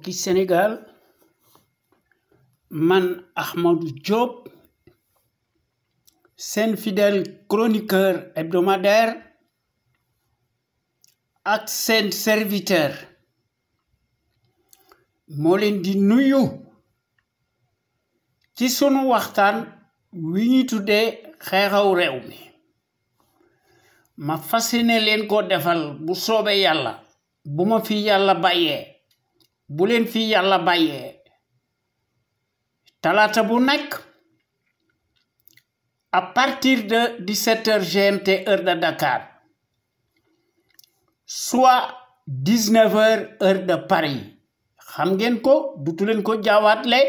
mbokki Sénégal man Ahmadou Diop seen fidèle chroniqueur hebdomadaire ak seen serviteur moo leen di nuyu ci sunu waxtaan wi ñu tuddee xew-xew réew mi ma fasciné leen ko defal bu soobee yàlla bu ma fi yàlla bàyyee bu leen fi yàlla bàyyee talaata bu nekk à partir de 17h GMT heure de Dakar soit 19h heure de Paris xam ngeen ko dutu leen ko jaawaatle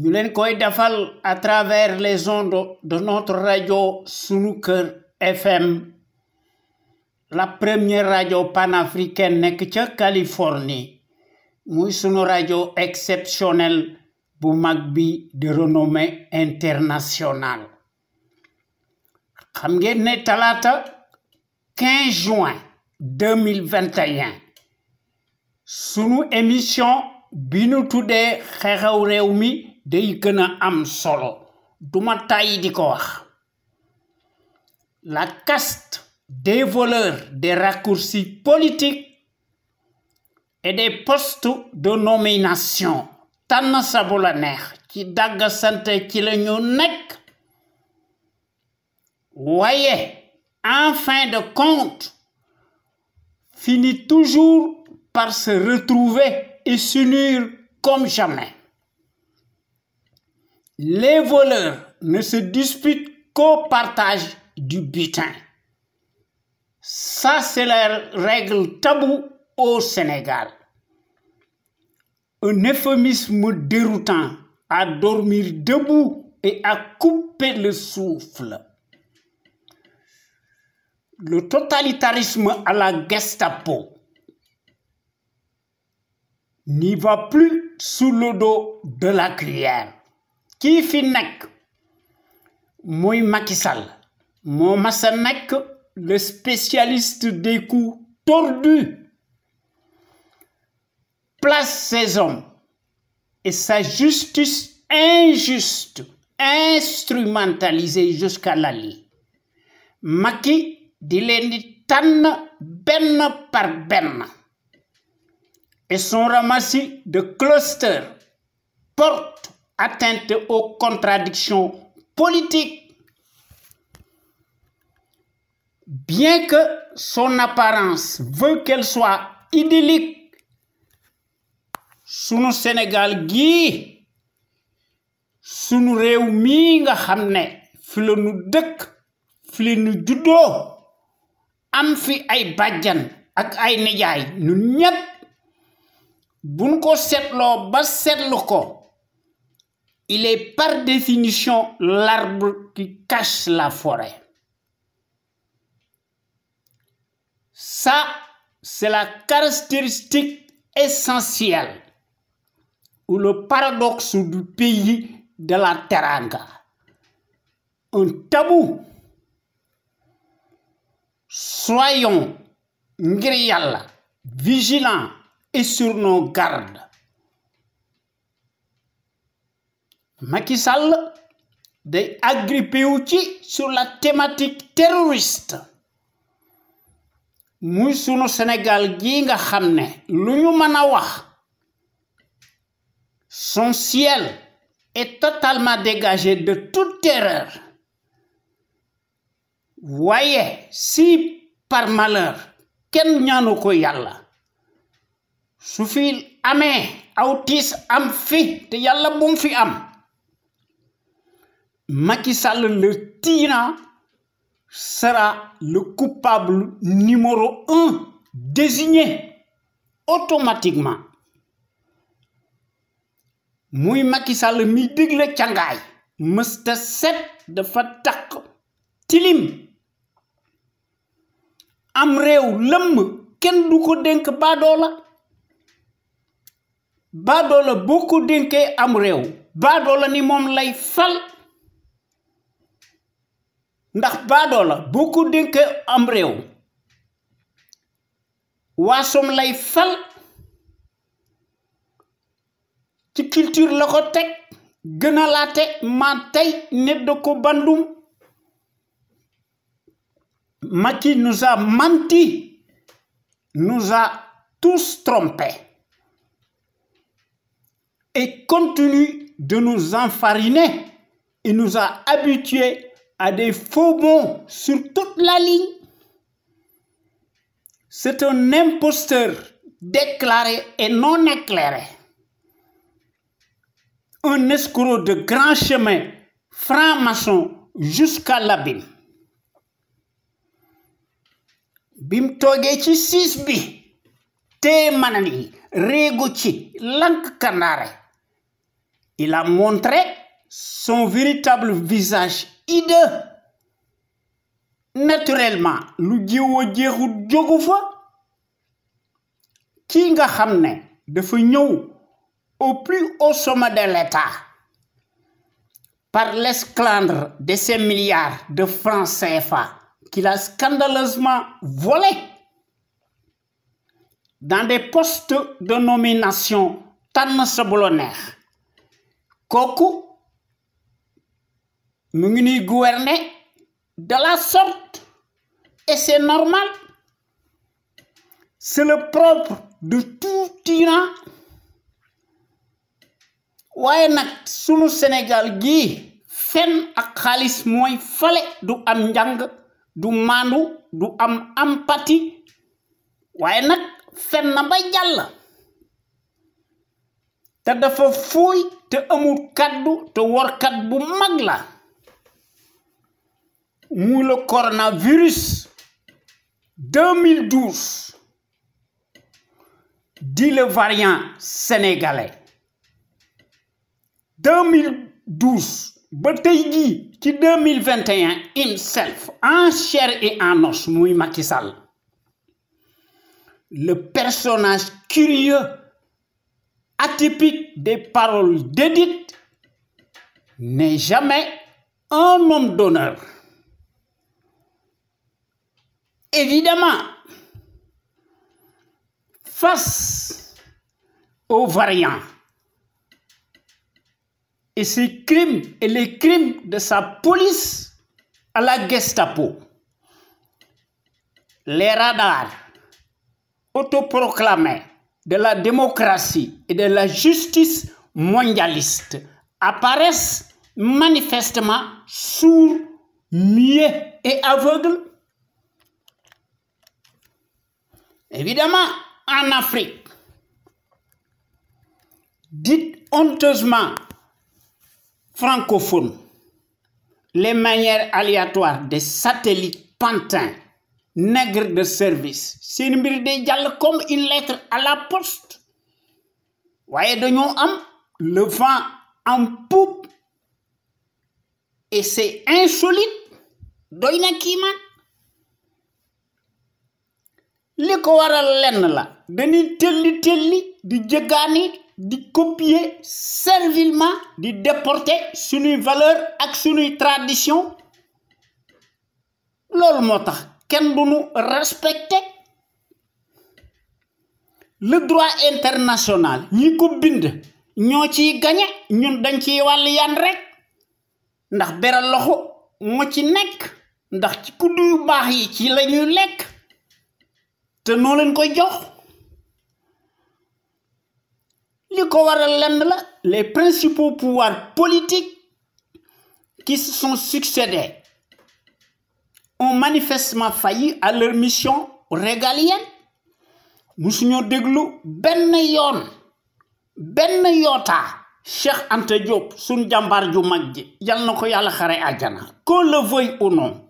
ñu leen koy defal à travers les ondes de notre radio Sunu Kër FM la première radio panafricaine nekk ca Californie muy sunu radio exceptionnelle bu mag bi de renommée internationale xam ngeen ne talaata 15 juin 2021 sunu émission bi nu tuddee xew-xew réew mi day gën a am solo duma tàyyi di ko wax la caste des voleurs des raccourcis politiques et des postes de nomination tànn sa bu la neex ci dagg sante ci la ñu nekk waaye en fin de compte finit toujours par se retrouver et s'unir comme jamais. Les voleurs ne se disputent qu'au partage du butin. Ça, c'est la règle taboue au Sénégal. Un euphémisme déroutant à dormir debout et à couper le souffle. Le totalitarisme à la Gestapo n'y va plus sous le dos de la cuillère. Qui fi nekk muy Macky Sall moo masa nekk le spécialiste des coups tordus. Place ses hommes et sa justice injuste, instrumentalisée jusqu'à la lie. Macky di leen di tànn benn par benn. Et son ramassis de clusters porte atteinte aux contradictions politiques. Bien que son apparence veut qu'elle soit idyllique, sunu Sénégal gii sunu réew mi nga xam ne fi la nu dëkk fi la nu juddoo am fi ay bàjjan ak ay nijaay ñun ñépp buñ ko seetloo ba seetlu ko il est par définition l'arbre qui cache la forêt. Ça, c'est la caractéristique essentielle ou le paradoxe du pays de la Teranga. Un tabou. Soyons ngir Yàlla vigilants et sur nos gardes. Macky Sall day agrippé wu ci sur la thématique terroriste muy sunu Sénégal gi nga xam ne lu ñu mën a wax son ciel est totalement dégagé de toute terreur. Waaye si par malheur kenn ñaanu ko Yàlla su fi amee aw tiis am fi te Yàlla bu mu fi am Macky Sall le tyran sera le coupable numéro 1 désigné automatiquement. Muy Macky Sall mi digle cangaay mësta set dafa takk tilim am réew lëmm kenn du ko dénk baadoola boo ko dénkee am réew baadoola ni moom lay fal ndax baadoola boo ko dénkee am réew waasom lay fal ci culture la ko teg gënalaate ma tey nit da ko bandum Macky nous a menti, nous a tous trompés et continue de nous enfariner. Il nous a habitués à des faux bons sur toute la ligne. C'est un imposteur déclaré et non éclairé. Un escroc de grand chemin, franc-maçon jusqu'à l'abîme. Bim toogee ci siis bi te manani réegu ci lank kanaare. Il a montré son véritable visage hideux. Naturellement, lu jiwoo jeexut jógu fa. Ki nga xam ne dafa ñëw au plus haut sommet de l'État par l'esclandre de ces milliards de francs CFA qu'il a scandaleusement volés dans des postes de nomination tànn sa bu la neex kooku mu ngi ñuy gouverner de la sorte et c'est normal. C'est le propre de tout tyran. waaye nag sunu Sénégal gii fen ak xaalis mooy fale du am njàng du maandu du am empathie waaye nag fen na ba jàll te dafa fuuy te amul kaddu te workat bu mag la muy le coronavirus 2012 dit le variant sénégalais 2012 ba tey jii ci 2021 himself en chair et en os muy Macky Sall le personnage curieux atypique des paroles dédites n'est jamais un homme d'honneur. Évidemment, face aux variants et ses crimes et les crimes de sa police à la Gestapo, les radars autoproclamés de la démocratie et de la justice mondialiste apparaissent manifestement sourds, muets et aveugles. Évidemment, en Afrique, dite honteusement francophone, les manières aléatoires des satellites pantins, nègres de service, c'est une mbir comme une lettre à la poste. Voyez, dañoo am le vent en poupe et c'est insolite. Doy na kiimaan. Li ko waral lenn la dañuy telli di jëgaani di copier servilement di déporter suñuy valeur ak suñuy tradition loolu moo tax kenn du nu respecter le droit international ñi ko bind ñoo ciy gañe ñun dañ ciy wàll yan rek ndax beral loxo moo ci nekk ndax ci kuddu yu baax yi ci lañuy lekk te noo leen koy jox li ko waral lenn la les principaux pouvoirs politiques qui se sont succédés ont manifestement failli à leur mission régalienne. Musuñoo déglu benn yoota Cheikh Anta Diop sun jàmbaar ju mag ji yal na ko yàlla xare àjjana qu'on le veuille ou non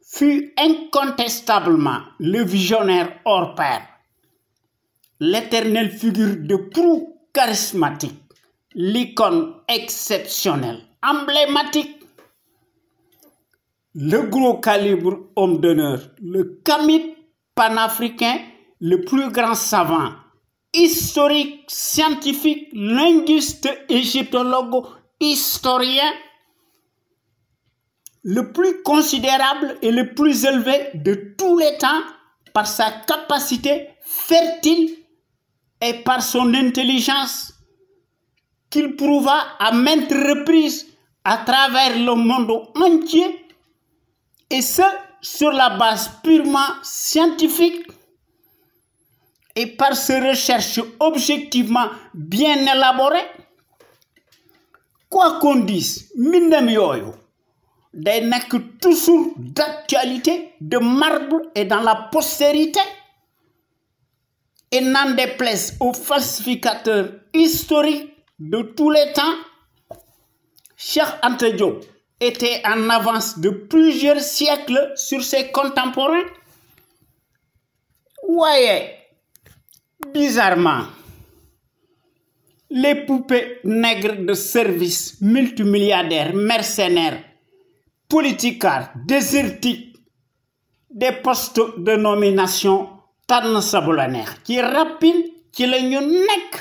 fut incontestablement le visionnaire hors pair, l'éternelle figure de proue charismatique, l'icône exceptionnelle, emblématique, le gros calibre homme d'honneur, le kamit panafricain, le plus grand savant, historique, scientifique, linguiste, égyptologue, historien, le plus considérable et le plus élevé de tous les temps par sa capacité fertile et par son intelligence qu'il prouva à maintes reprises à travers le monde entier, et ce, sur la base purement scientifique et par ses recherches objectivement bien élaborées. Quoi qu'on dise, mbindam yooyu day nekk toujours d'actualité, de marbre et dans la postérité. Et n'en déplaise aux falsificateurs historiques de tous les temps, Cheikh Anta Diop était en avance de plusieurs siècles sur ses contemporains. Voyez, bizarrement, les poupées nègres de service, multimilliardaires, mercenaires, politicards, désertiques, des postes de nomination tànn sa bu la neex ci rapide ci la ñu nekk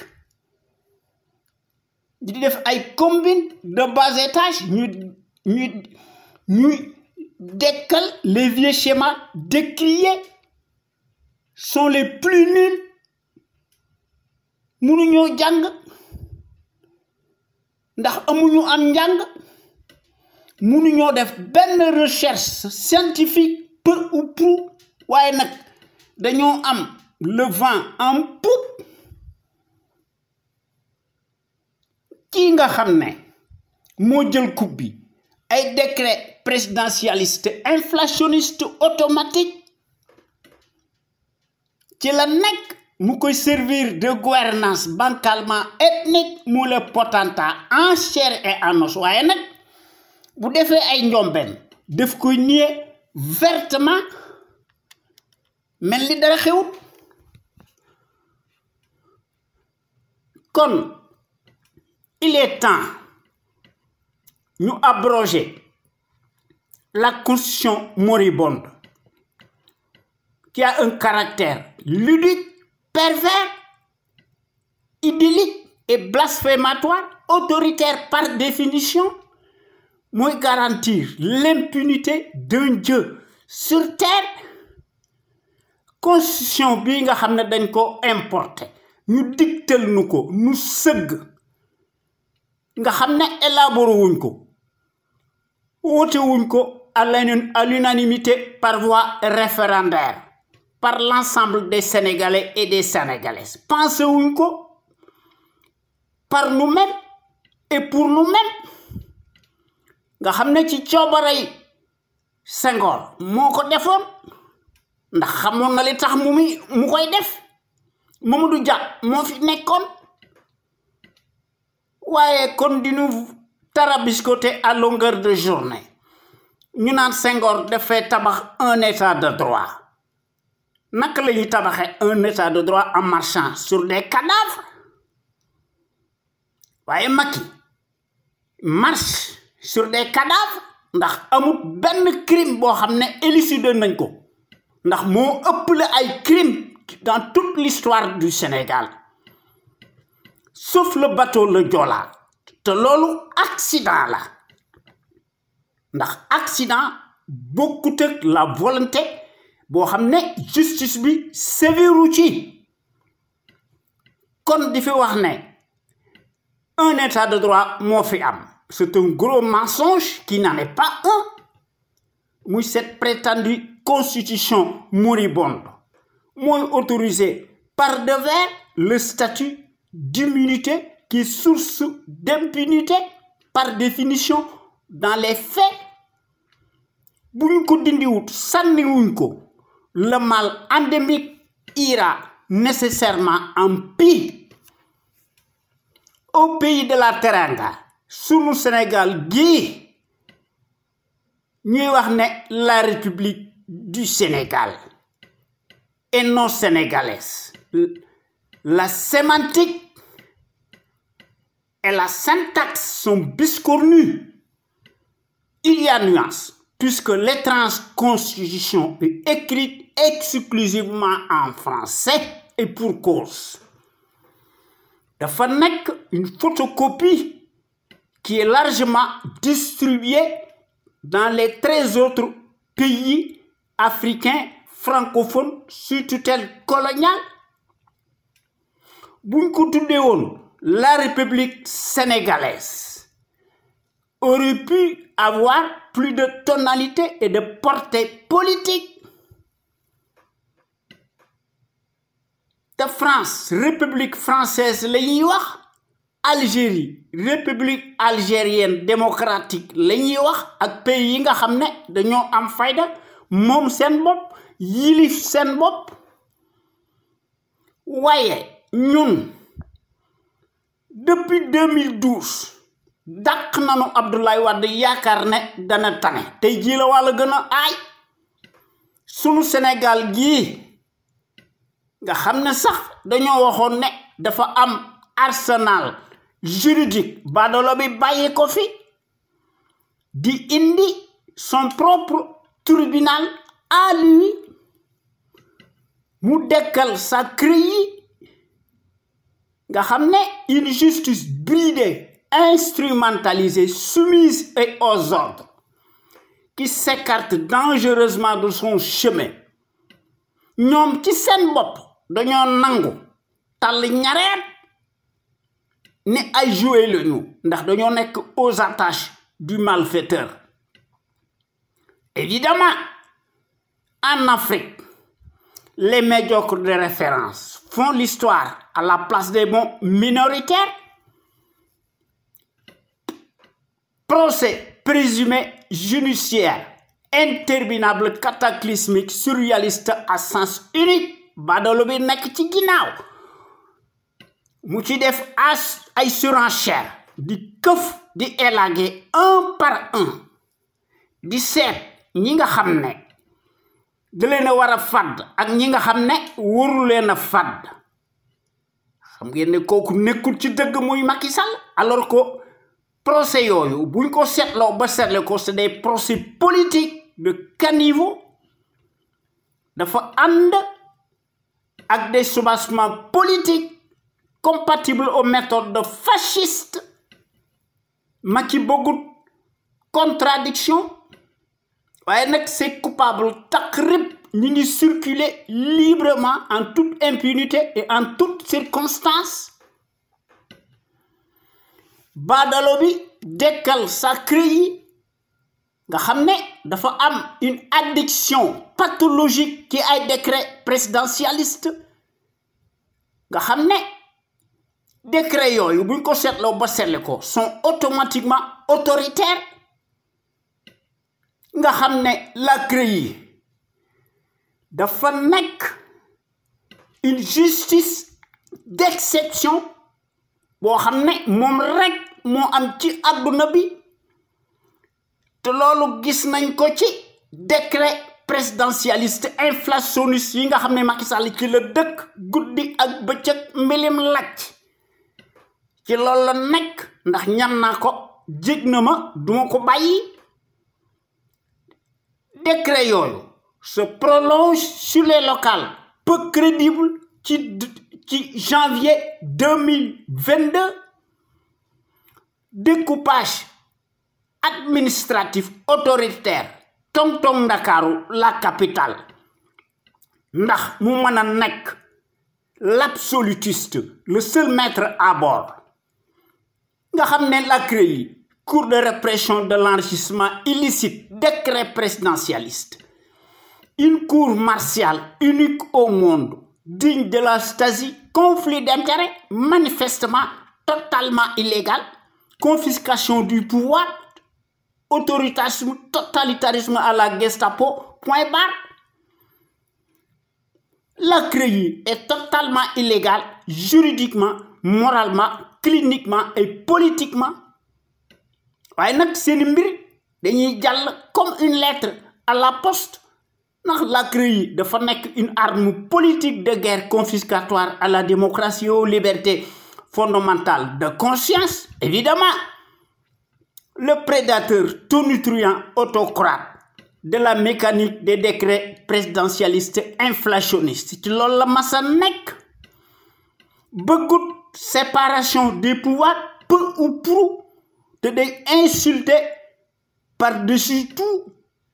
di def ay combine de bas étage ñu dekkal les vieux schémas décriés sont les plus nuls. mënuñoo jàng ndax amuñu am njàng, mënuñoo def benn recherche scientifique peu ou prou, waaye nag dañoo am le vent en poupe. Kii nga xam ne moo jël coupe bi ay décret présidentialiste inflationniste automatique ci la nekk mu koy servir de gouvernance bancalement ethnique mu le potentat en chair et en os, waaye nag bu defee ay njomben def koy nier vertement mel ni dara xewut. Kon il est temps ñu abroger la constitution moribonde qui a un caractère ludique, pervers, idyllique et blasphématoire, autoritaire par définition, mooy garantir l'impunité d'un Dieu sur terre. Constitution bi nga xam ne dañ ko importer ñu digtal nu ko nu sëgg nga xam ne élaboré wuñ ko woote wuñ ko à l'unanimité par voie référendaire par l'ensemble des Sénégalais et des Sénégalaises. Pensé wuñ ko par nous-mêmes et pour nous-mêmes nga xam ne ci coobarey Senghor moo ko defoon ndax xamoon na li tax mu koy def. Mamadou Dia moo fi nekkoon waaye kon di nu tarabiscoter à longueur de journée ñu naan Senghor dafay tabax un état de droit. Naka la ñuy tabaxee un état de droit en marchant sur des cadavres? waaye Macky marche sur des cadavres ndax amul benn crime boo xam ne élucidé nañ ko ndax moo ëppale ay crime dans toute l'histoire du Sénégal, sauf le bateau le Joola te loolu accident la ndax accident bokkut ak la volonté boo xam ne justice bi sévéru ci. Kon di fi wax ne un état de droit moo fi am, c'est un gros mensonge qui n'en est pas un, muy cette prétendue constitution moribonde mooy autorisé par devers le statut d'immunité qui est source d'impunité par définition dans les faits. Bu ñu ko dindiwut sànniwuñ ko, le mal endémique ira nécessairement en pis. Au pays de la Teranga sunu Sénégal gii ñuy wax ne la République du Sénégal et non sénégalaise. La sémantique et la syntaxe sont biscornues. Il y a nuance, puisque l'étrange constitution est écrite exclusivement en français et pour cause. Dafa nekk une photocopie qui est largement distribuée dans les 13 autres pays africains francophones sous tutelle coloniale. Buñ ko tuddee woon la République sénégalaise aurait pu avoir plus de tonalité et de portée politique. De France, République française la ñuy wax, Algérie, République algérienne démocratique la ñuy wax, ak pays yi nga xam ne dañoo am fayda moom seen bopp yilif seen bopp. Waaye ñun depuis 2012 dàq nañu Abdoulaye Wade yaakaar ne dana tane tey jii la wàlla gën a aay sunu Sénégal gii nga xam ne sax dañoo waxoon ne dafa am arsenal juridique badolo bi bàyyi ko fi di indi son propre tribunal à lui mu dekkal sa CREI nga xam ne une justice bridée, instrumentalisée, soumise et aux ordres qui s'écarte dangereusement de son chemin. ñoom ci seen bopp dañoo nangu tal ñareet ne ay joué lañu ndax dañoo nekk aux attaches du malfaiteur. Évidemment, en Afrique, les médiocres de référence font l'histoire à la place des bons minoritaires. Procès présumé judiciaire, interminable, cataclysmique, surréaliste à sens unique, badolo bi nekk ci ginnaaw mu ci def ay surenchère di këf di élaguer un par un di seet ñi nga xam ne da leen a war a fàdd ak ñi nga xam ne waru leen a fàdd. xam ngeen ne kooku nekkul ci dëgg muy Macky Sall alors que procès yooyu buñ ko seetloo ba seetle ko c'est des procès politiques de caniveau dafa ànd ak des soubassements politiques compatibles aux méthodes de fascistes. Macky bëggut contradiction waaye nag c'est coupable takrib ñi ngi circuler librement en toute impunité et en toutes circonstances. Badalo bi dekkal sa CREI nga xam ne dafa am une addiction pathologique ci ay décret présidentialiste nga xam ne décret yooyu buñ ko seetloo ba seetle ko sont automatiquement autoritaires nga xam ne la CREI dafa nekk une justice d'exception boo xam ne moom rek moo am ci àdduna bi te loolu gis nañ ko ci décret présidentialiste inflationniste yi nga xam ne Macky Sall ci la dëkk guddi ak bëccëg mbilim lacc ci loolu la nekk ndax ñam naa ko jég na ma duma ko bàyyi. Décret yooyu se prolonge sur les locales peu crédible ci janvier 2022. Découpage administratif autoritaire tong-tong Ndakaaru la capitale ndax mu mën a nekk l'absolutiste le seul maître à bord nga xam ne la CREI cour de répression de l'enrichissement illicite décret présidentialiste une cour martiale unique au monde digne de la Stasi, conflit d'intérêts manifestement totalement illégal, confiscation du pouvoir, autoritarisme, totalitarisme à la Gestapo, point barre. La CREI est totalement illégale juridiquement, moralement, cliniquement et politiquement. waaye nag seen mbir dañuy jàll comme une lettre à la poste ndax la CREI dafa nekk une arme politique de guerre confiscatoire à la démocratie et aux libertés fondamentales de conscience. Évidemment, le prédateur tonitruant autocrate de la mécanique des décrets présidentialistes inflationnistes ci loolu la masa nekk bëggut séparation des pouvoirs peu ou prou te day insulter par-dessus tout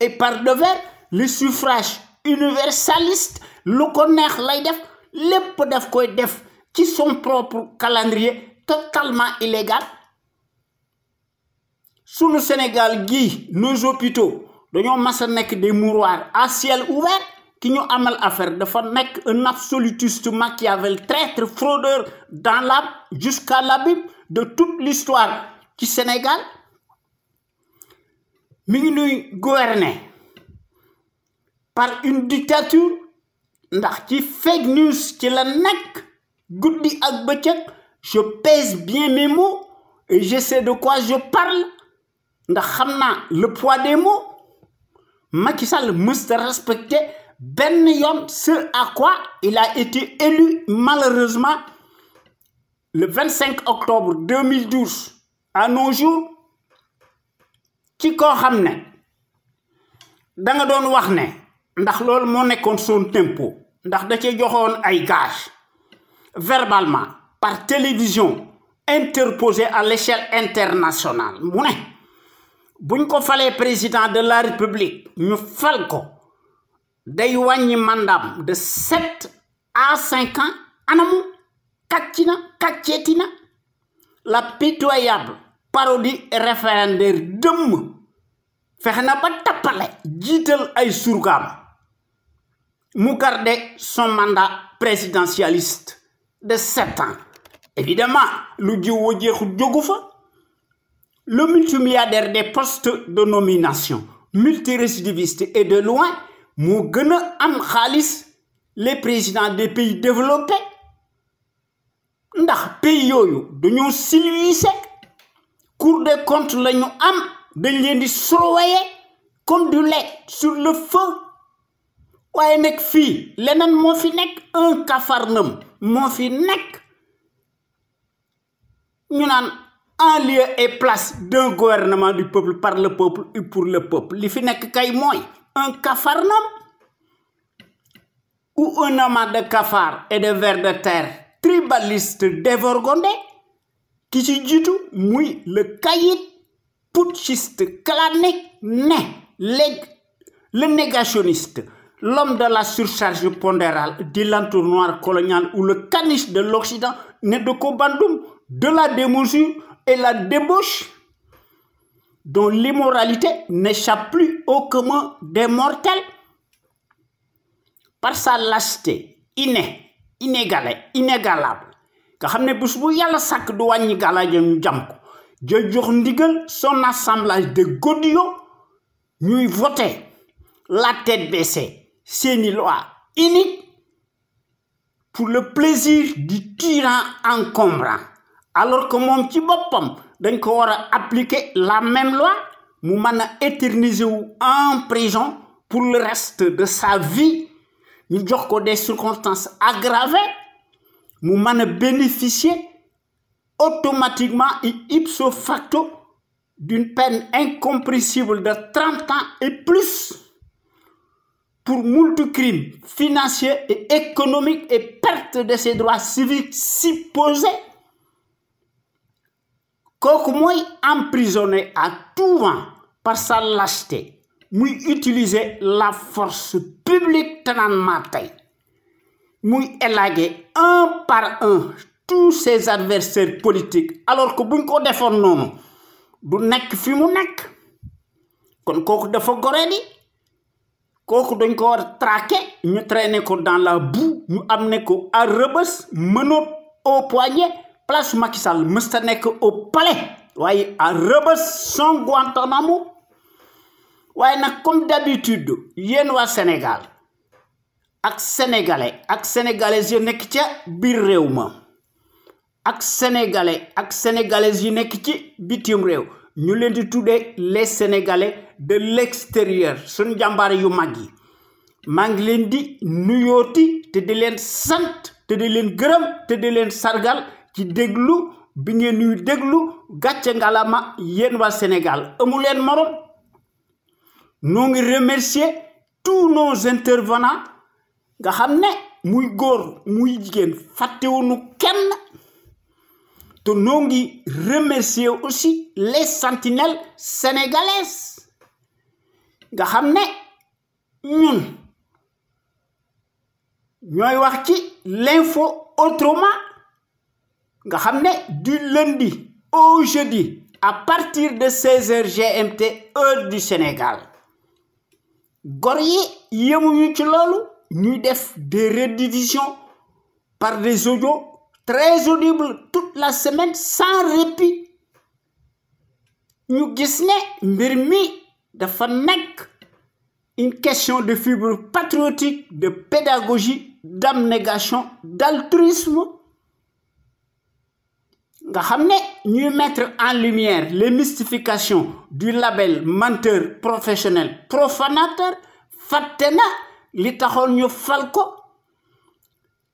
et par-devers le suffrage universaliste lu ko neex lay def lépp daf koy def ci son propre calendrier totalement illégal. Sous le Sénégal, nos hôpitaux, nous avons des mouroirs à ciel ouvert qui nous amal affaire de faire un absolutiste Machiavel, traître, fraudeur dans l'âme jusqu'à l'abîme de toute l'histoire du Sénégal. Nous gouverné par une dictature, qui fake news, qui la nek, goudi ak bëccëg, je pèse bien mes mots et je sais de quoi je parle. Ndax xamna le poids des mots. Macky Sall must respecter ben yon ce à quoi il a été élu malheureusement le 25 octobre 2012 à nos jours. Ci ko xamne da nga doon wax ne ndax lool mo nekkon son tempo ndax da ci joxone ay gage verbalement par télévision interposée à l'échelle internationale mu ne buñ ko falé président de la République ñu fal ko day wañi mandam de 7 à 5 ans anamu katchetina la pitoyable parodie référendaire dëmm fexe na ba tapale jiital ay surgam mu garder son mandat présidentialiste de 7 ans. Évidemment, lu jiw jeexu jógu fa. Le multimilliardaire des postes de nomination, multirécidiviste et de loin, moo gën a am xaalis les présidents des pays développés. Ndax pays yooyu dañoo civilisé. Cour des comptes la ñu am dañ leen di surveiller comme du lait sur le feu. Waaye nekk fii leneen moo fi nekk un capharnaüm moo fi nekk ñu naan en lieu et place d'un gouvernement du peuple par le peuple et pour le peuple. Li fi nekk kay mooy un capharnaüm ou un amas de cafards et de vers de terre tribaliste dévergondé qui ci jiitu muy le caïd putschiste clanique le négationniste, l'homme de la surcharge pondérale, de l'entonnoir colonial ou le caniche de l'Occident, né de Kobandoum, de la démesure et la débauche, dont l'immoralité n'échappe plus au commun des mortels. Par sa lâcheté inégalable, nga xamné bés bu yalla sak du wañi galaajam ñu jam ko jox ndigal son assemblage de godillots ñuy voter la tête baissée seeni loi unique pour le plaisir du tyran encombrant, alors que moom ci boppam dañ ko war appliquer la même loi mu mën éterniser en prison pour le reste de sa vie. Ñu jox ko des circonstances aggravées mu mën bénéficier automatiquement et ipso facto d'une peine incompressible de 30 ans et plus pour moult crimes financiers et économiques et perte de ses droits civiques supposés. Kooku mooy emprisonné à tout vent par sa lâcheté muy utiliser la force publique tenant tey muy élaguer un par un tous ses adversaires politiques, alors que buñ ko defoon noonu du nekk fi mu nekk. Kon kooku dafa goré di kooku dañ ko war traquer ñu traîner ko dans la boue ñu amener ko à Rebeuss menottes au poignet place Macky Sall mësta nekk au palais waaye à Rebeuss son Guantanamo. Waaye nag comme d'habitude yéen waa Sénégal ak sénégalais ak sénégalaises yi nekk ca biir réew ma ak sénégalais ak sénégalaises yi nekk ci bitim réew ñu leen di tuddee les sénégalais de l'extérieur suñu jàmbaar yu mag yi maa ngi leen di nuyooti te di leen sant te di leen gërëm te di leen sargal ci déglu bi ngeen ñuy déglu gàcce ngalama yéen waa Sénégal amu leen morom. Nous remercier tous nos intervenants nga xamné muy góor muy jigéen fàttewuñu kenn te nous remercier aussi les sentinelles sénégalaises nga xamné ñun ñooy wax ci l'info autrement nga xam ne du lundi au jeudi à partir de 16h GMT heure du Sénégal gor yi yemuñu ci loolu ñuy def des rediffusions par des audios très audibles toute la semaine sans répit ñu gis ne mbir mi dafa nekk une question de fibre patriotique, de pédagogie, d'abnégation, d'altruisme. Nga xamné ñuy mettre en lumière les mystifications du label menteur professionnel profanateur fatena li taxone ñu fal ko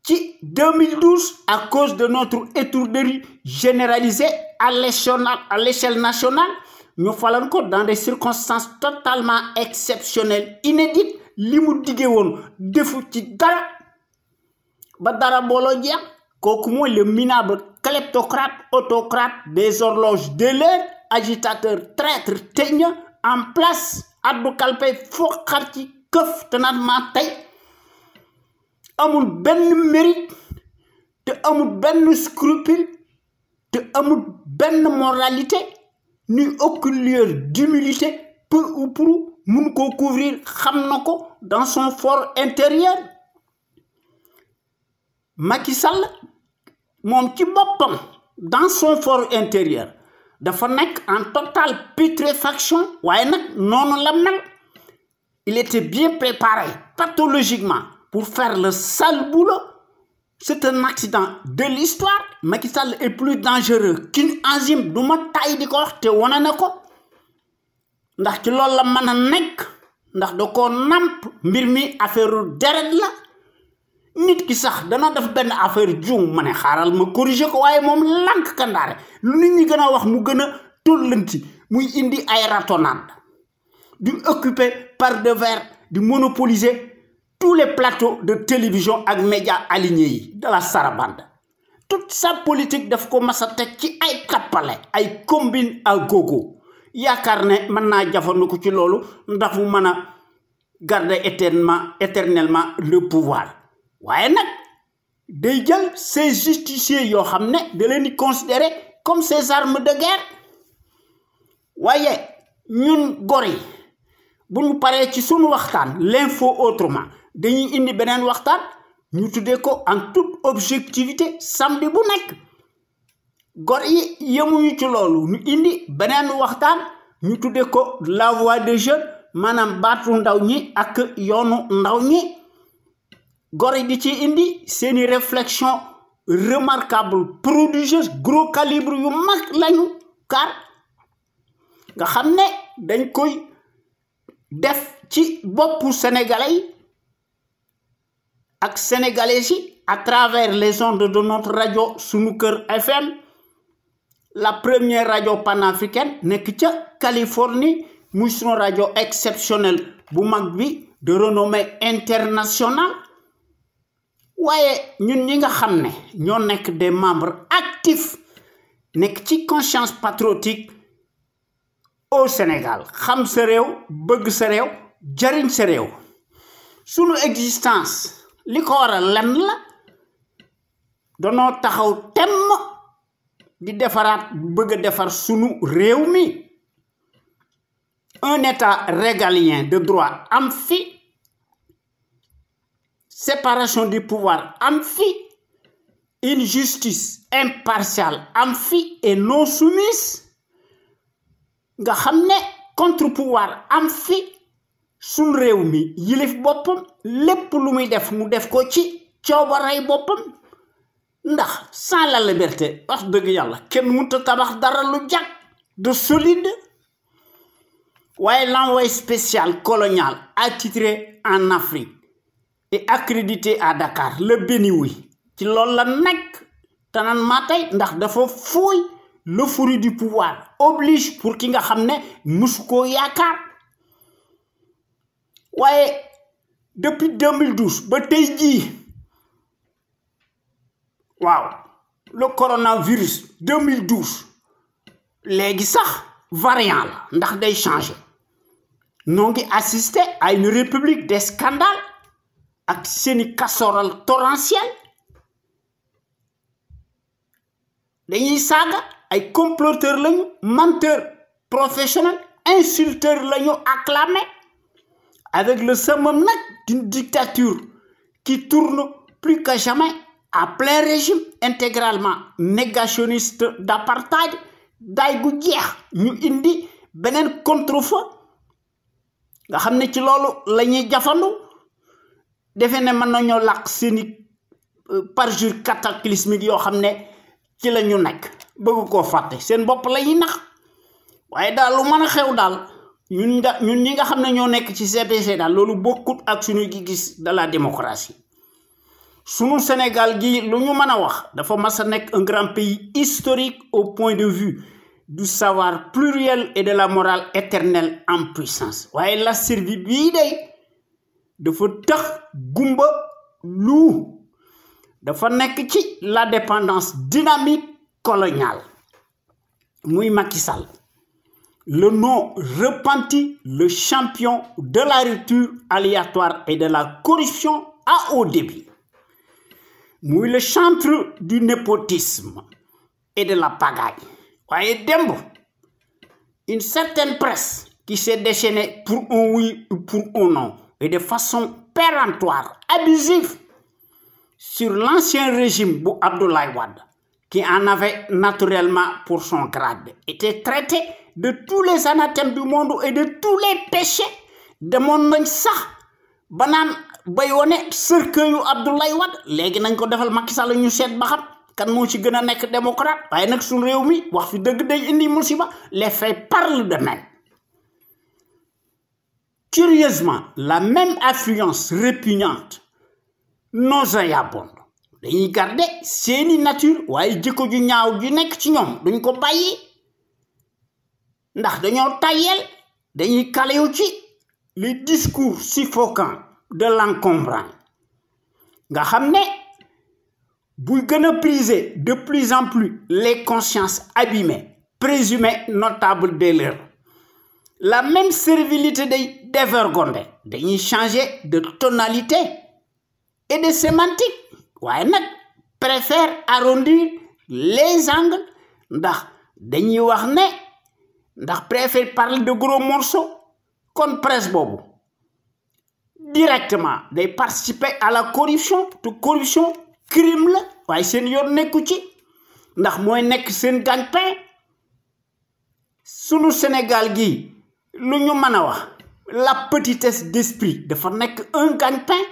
ci 2012 à cause de notre étourderie généralisée à l'échelle nationale. Nous falon ko dans des circonstances totalement exceptionnelles, inédites, li mu digé won defu ci dara ba dara bolo jeex kooku mooy le minable kleptocrate autocrate des horloges de l'heure agitateur traître teigne en place addu kalpe fo xar ci keuf te naan ma tey amul benn mérite te amul benn scrupule te amul benn moralité ni aucune lueur d'humilité peu ou prou mun ko couvrir xam na ko dans son fort intérieur. Macky Sall moom ci boppam dans son fort intérieur dafa nekk en totale putréfaction waaye nag noonu la mel. Il était bien préparé pathologiquement pour faire le sale boulot. C'est un accident de l'histoire. Macky Sall est plus dangereux qu'une enzyme du ma tay di ko wax te wane na ko ndax ci loolu la mën a nekk ndax da koo namp mbir mi affaire deret la nit ki sax dana def benn affaire juum ma ne xaaral ma corriger ko waaye moom lànk kandaare lu nit ñi gën a wax mu gën a tollanti muy indi ay ratonnade di occupé par devers di monopoliser tous les plateaux de télévision ak médias alignés de la sarabande. Toute sa politique daf ko massa tek ci ay kapale ay combine à gogo yaakaar ne mën naa jafandiku ci loolu ndax mu mën a garder éternellement le pouvoir waaye nag day jël ces justiciers yoo xam ne da leen di considérer comme ses armes de guerre waaye ñun gor yi bu ñu paree ci sunu waxtaan l'info autrement dañuy indi beneen waxtaan ñu tuddee ko en toute objectivité samedi bu nekk gor yi yemuñu ci loolu ñu indi beneen waxtaan ñu tuddee ko la voix des jeunes maanaam baatu ndaw ñi ak yoonu ndaw ñi gor yi di ci indi seeni réflexion remarquable prodigieuse gros calibre yu mag lañu car nga xam ne dañ koy def ci boppu sénégalais yi ak sénégalais yi à travers les ondes de notre radio Sunu Kër FM la première radio panafricaine nekk ca Californie muy sunu radio exceptionnelle bu mag bi de renommée internationale waaye ñun ñi nga xam ne ñoo nekk des membres actifs nekk ci conscience patriotique au Sénégal xam sa réew bëgg sa réew jariñ sa réew sunu existence li ko waral lenn la danoo taxaw temm di defaraat bëgg a defar sunu réew mi un état régalien de droit am fi séparation du pouvoir am fi une justice impartiale am fi et non soumise nga xam ne contre-pouvoir am fi sun réew mi yilif boppam lépp lu muy def mu def ko ci coobaray boppam ndax sans la liberté wax dëgg yàlla kenn mënta tabax dara lu jag de solide waaye l'envoyé spécial colonial attitré en Afrique et accrédité à Dakar le Béni-Oui ci loolu la nekk te naan maa tey ndax dafa fooy l'euphorie du pouvoir oblige pour ki nga xam ne musu koo yaakaar waaye depuis 2012 ba tey jii waaw le coronavirus 2012 léegi sax variant la ndax day changer noo ngi assister à une république des scandales ak seeni casserole torrentielle dañuy saaga ay comploteurs lañu menteurs professionnels insulteurs lañu acclamés avec le summum d'une dictature qui tourne plus que jamais à plein régime intégralement négationniste d'apartheid day gu jeex ñu indi beneen contre-feu nga xam ne ci loolu la ñuy jafandu defe ne mën nañoo làq seeni parjure cataclysmique yoo xam ne ci la ñu nekk bëgg koo fàtte seen bopp la ñuy nax waaye daal lu mën a xew daal ñun ñi nga xam ne ñoo nekk ci CPC daal loolu bokkut ak suñu gis de la démocratie sunu Sénégal gi lu ñu mën a wax dafa mas a nekk un grand pays historique au point de vue du savoir pluriel et de la morale éternelle en puissance waaye la servi bii day dafa tax gumba lu dafa nekk ci la dépendance dynamique coloniale muy Macky Sall le nom repenti le champion de la rupture aléatoire et de la corruption à haut débit muy le chantre du népotisme et de la pagaille waaye démb une certaine presse qui s'est déchaînée pour un oui ou pour un non et de façon péremptoire abusive sur l'ancien régime bu Abdoulaye Wade qui en avait naturellement pour son grade était traité de tous les anathèmes du monde et de tous les péchés demoon nañ sax ba naan bay wone cercueil Abdoulaye Wade léegi nañ ko defal Macky Sall ñu seet ba xam kan moo ci gën a nekk démocrate waaye nag suñu réew mi wax fi dëgg day indi musiba les faits parlent d'eux-mêmes. Curieusement la même affluence répugnante nauséabonde dañuy garder seeni nature waaye jikko ju ñaaw ju nekk ci ñoom duñ ko bàyyi ndax dañoo tayel dañuy kalewu ci les discours suffocants de l'encombrant nga xam ne buy gën a priser de plus en plus les consciences abîmées présumées notables de l'heure la même servilité day dévergondé dañuy changer de tonalité et de sémantique waaye nag préfère arrondir les angles ndax dañuy wax ne ndax préfère parler de gros morceaux kon presse boobu directement day participer à la corruption te corruption crime la waaye seen yoon nekku ci ndax mooy nekk seen gagne-pain sunu Sénégal gi lu ñu mën a wax la petitesse d'esprit dafa nekk un gagne-pain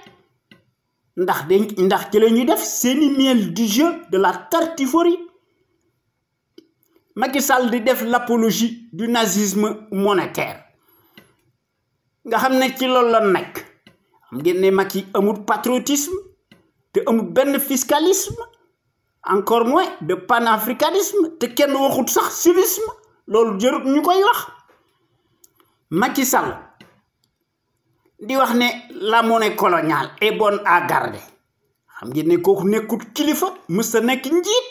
ndax ci la ñuy def seeni miel du jeu de la tartufferie Macky Sall di def l'apologie du nazisme monétaire nga xam ne ci loolu la nekk xam ngeen ne Macky amul patriotisme te amul benn fiscalisme encore moins de panafricanisme te kenn waxut sax civisme loolu jërut ñu koy wax Macky Sall di wax ne la monnaie coloniale est bonne à garder xam ngeen ne kooku nekkut kilifa mës a nekk njiit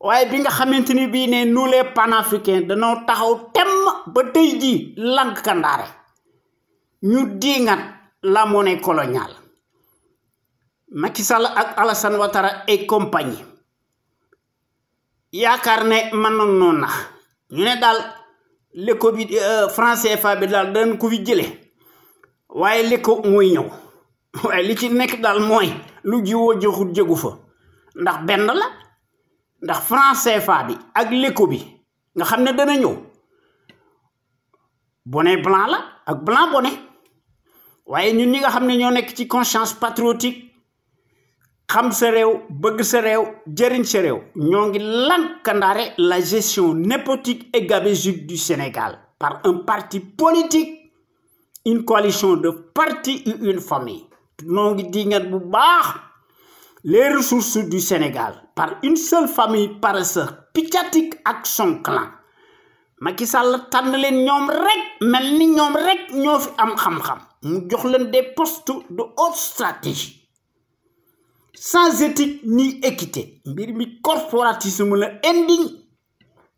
waaye bi nga xamante ni bii ne nous les panafricains dañoo taxaw temm ba tey jii lank kandaare ñu diingat la monnaie coloniale Macky Sall ak Alassane Ouattara et compagnie yaakaar ne mën nañ noonu nax ñu ne daal l'éco bi franc CFA bi daal dañ ko fi jële waaye l'éco mooy ñëw waaye li ci nekk daal mooy lu jiwoo joxut jëgu fa ndax benn la ndax franc CFA bi ak l'éco bi nga xam ne dana ñëw bonnet blanc la ak blanc bonnet waaye ñun ñi nga xam ne ñoo nekk ci conscience patriotique xam sa réew bëgg sa réew jëriñ sa réew ñoo ngi lankandaare la gestion népotique et gabégique du Sénégal par un parti politique une coalition de partis ou une famille ñoo ngi dingat bu baax les ressources du Sénégal par une seule famille paresseuse piccatique ak son clan Macky Sall tànn leen ñoom rek mel ni ñoom rek ñoo fi am xam-xam mu jox leen des postes de haute stratégie sans éthique ni équité mbir mi corporatisme la indigne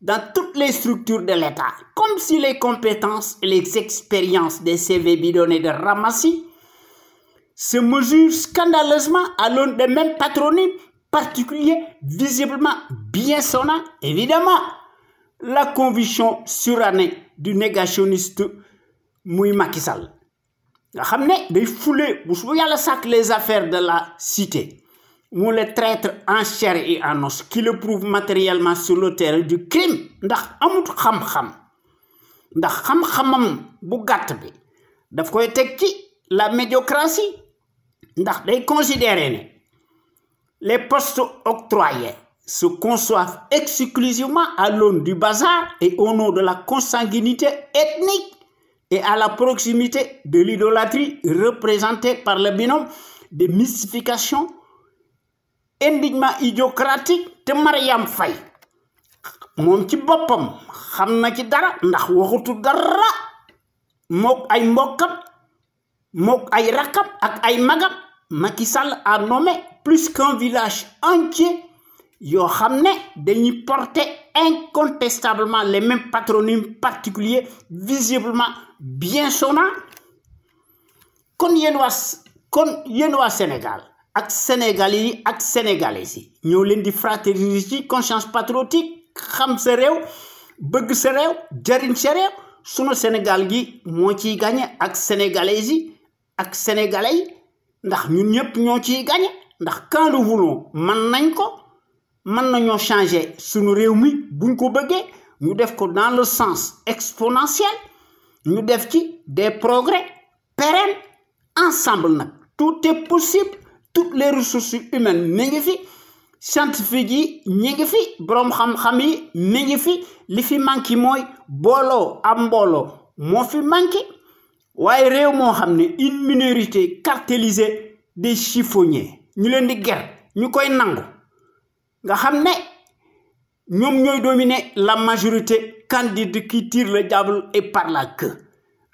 dans toutes les structures de l'État comme si les compétences et les expériences des CV bidonnés de ramassis se mesurent scandaleusement à l'aune des mêmes patronymes particulier, visiblement bien sonnant, évidemment, la conviction surannée du négationniste Mouy Macky Sall. Nga xamné day foulé bu su yalla sak les affaires de la cité. Mu les traître en chair et en os qui le prouve matériellement sur le terrain du crime ndax amut xam-xam ndax xam-xamam bu gatt bi daf koy tek ci la médiocratie ndax day considérer les postes octroyés se conçoivent exclusivement à l'aune du bazar et au nom de la consanguinité ethnique et à la proximité de l'idolâtrie représentée par le binôme de mystification indignement idiocratique te Mariam Faye moom ci boppam xam na ci dara ndax waxutu dara mook ay mbokkam mook ay rakam ak ay magam Macky Sall a nommé plus qu'un village entier yoo xam ne dañuy porter incontestablement les mêmes patronymes particuliers visiblement bien sonnants kon yéen waa Sénégal ak Sénégalais yi ak Sénégalaises yi ñoo leen di fraterniser ci conscience patriotique xam sa réew bëgg sa réew jariñ sa réew sunu Sénégal gi moo ciy gagné ak Sénégalaises yi ak Sénégalais yi ndax ñun ñëpp ñoo ciy gagné ndax quand nous voulons mën nañ ko mën nañoo changer sunu réew mi buñ ko bëggee ñu def ko dans le sens exponentiel ñu def ci des progrès pérennes ensemble nag tout est possible. Toutes les ressources humaines mi ngi fi scientifique yi ñi ngi fi borom xam-xam yi mi ngi fi li fi manki mooy booloo am mbooloo moo fi manki waaye réew moo xam ne une minorité cartélisée des chiffonniers ñu leen di ger ñu koy nangu nga xam ne ñoom ñooy dominer la majorité candide qui tire le diable et par la queue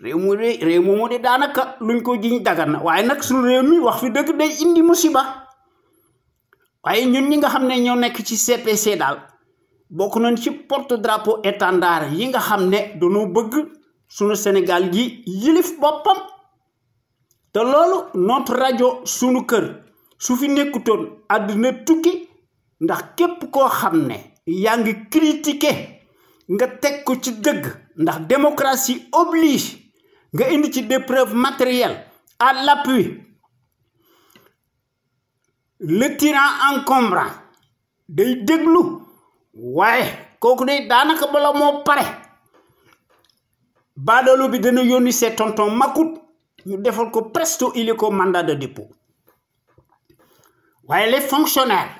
réew moomu de daanaka luñ ko jiñ dagan na waaye nag suñu réew mi wax fi dëgg day indi musiba waaye ñun ñi nga xam ne ñoo nekk ci CPC daal bokk nañ ci porte drapeau étendard yi nga xam ne dañoo bëgg suñu Sénégal gi yilif boppam te loolu notre rajo sunu kër su fi nekkutoon àddina tukki ndax képp koo xam ne yaa ngi critiquer nga teg ko ci dëgg ndax démocratie oblige nga indi ci des preuves matérielles à l'appui le tyran encombrant day déglu waaye kooku day daanaka bala moo pare baadoolo bi dana yónni ses tonton makut ñu defal ko presto illico mandat de dépôt waaye les fonctionnaires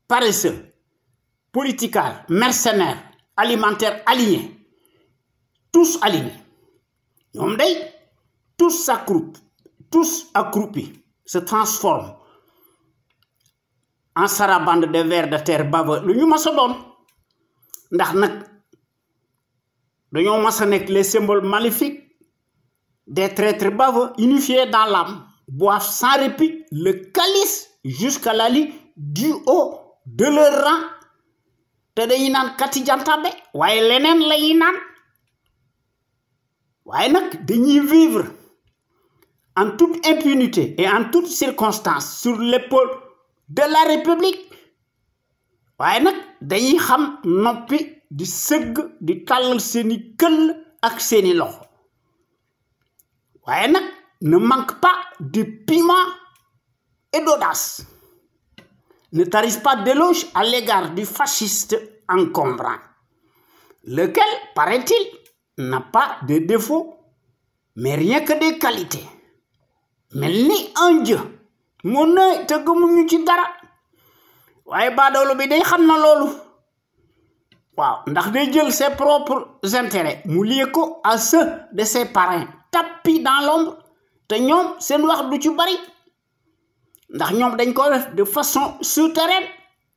paresseux politiciens mercenaires alimentaires alignés tous alignés ñoom day tous accroupis se transforment en sarabande de vers de terre baveux lu ñu mas a doon ndax nag dañoo mas a nekk les symboles maléfiques des traîtres baveux unifiés dans l'âme boivent sans répit le calice jusqu'à la lie du haut de leur rang te dañuy naan kati jantabe waaye leneen lañuy naan waaye nag dañuy vivre en toute impunité et en toutes circonstances sur l'épaule de la République waaye nag dañuy xam noppi di sëgg di tàllal seeni këll ak seeni loxo waaye nag ne manque pas de piment et d'audace ne tarisse pas d'éloge à l'égard du fasciste encombrant lequel paraît-il n'a pas de défaut mais rien que des qualités mel ni un dieu mu ne te gëmuñu ci dara waaye baadoolo bi day xam na loolu waaw ndax day jël ses propres intérêts mu lié ko à ceux de ses parrains tapis dans l'ombre te ñoom seen wax du ci bari ndax ñoom dañ ko def de façon souterraine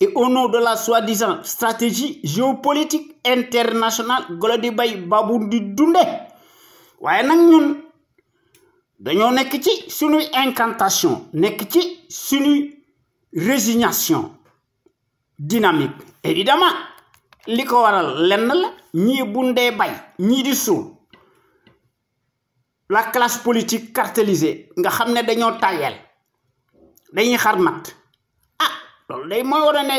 et au nom de la soi-disant stratégie géopolitique internationale golo di bay babu di dunde waaye nag ñun dañoo nekk ci suñuy incantation nekk ci suñuy résignation dynamique évidemment li ko waral lenn la ñii bundee bay ñii di suul la classe politique cartélisée nga xam ne dañoo tayel dañuy xar mat loolu day mooy war ne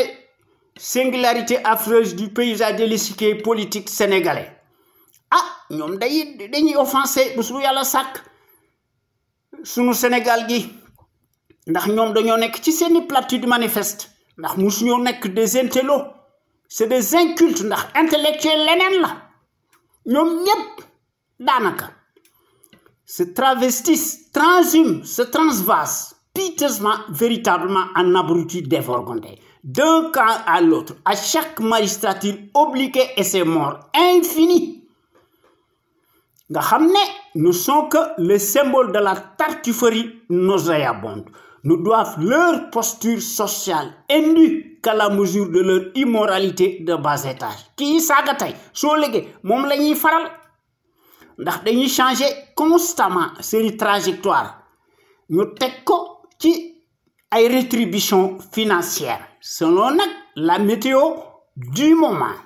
singularité affreuse du paysage de l'échiquier politique sénégalais ah ñoom dañuy offensé bu su yàlla sàkk sunu Sénégal gi ndax ñoom dañoo nekk ci seeni platitude manifeste ndax musu ñoo nekk des intellos c'est des incultes ndax intellectuels leneen la ñoom ñépp daanaka se travestissent, transhument, se transvasent piteusement, véritablement en abrutis dévergondés. D'un camp à l'autre, à chaque magistrature obliquée et ses morts infinis. Nga xamné ne sont que le symbole de la tartufferie nauséabonde. Nous doivent leur posture sociale indue qu'à la mesure de leur immoralité de bas étage. Qui saga tay so légué mom lañuy faral ndax dañuy changer constamment seeni trajectoire ñu teg ko ci ay rétribution financière selon nag la météo du moment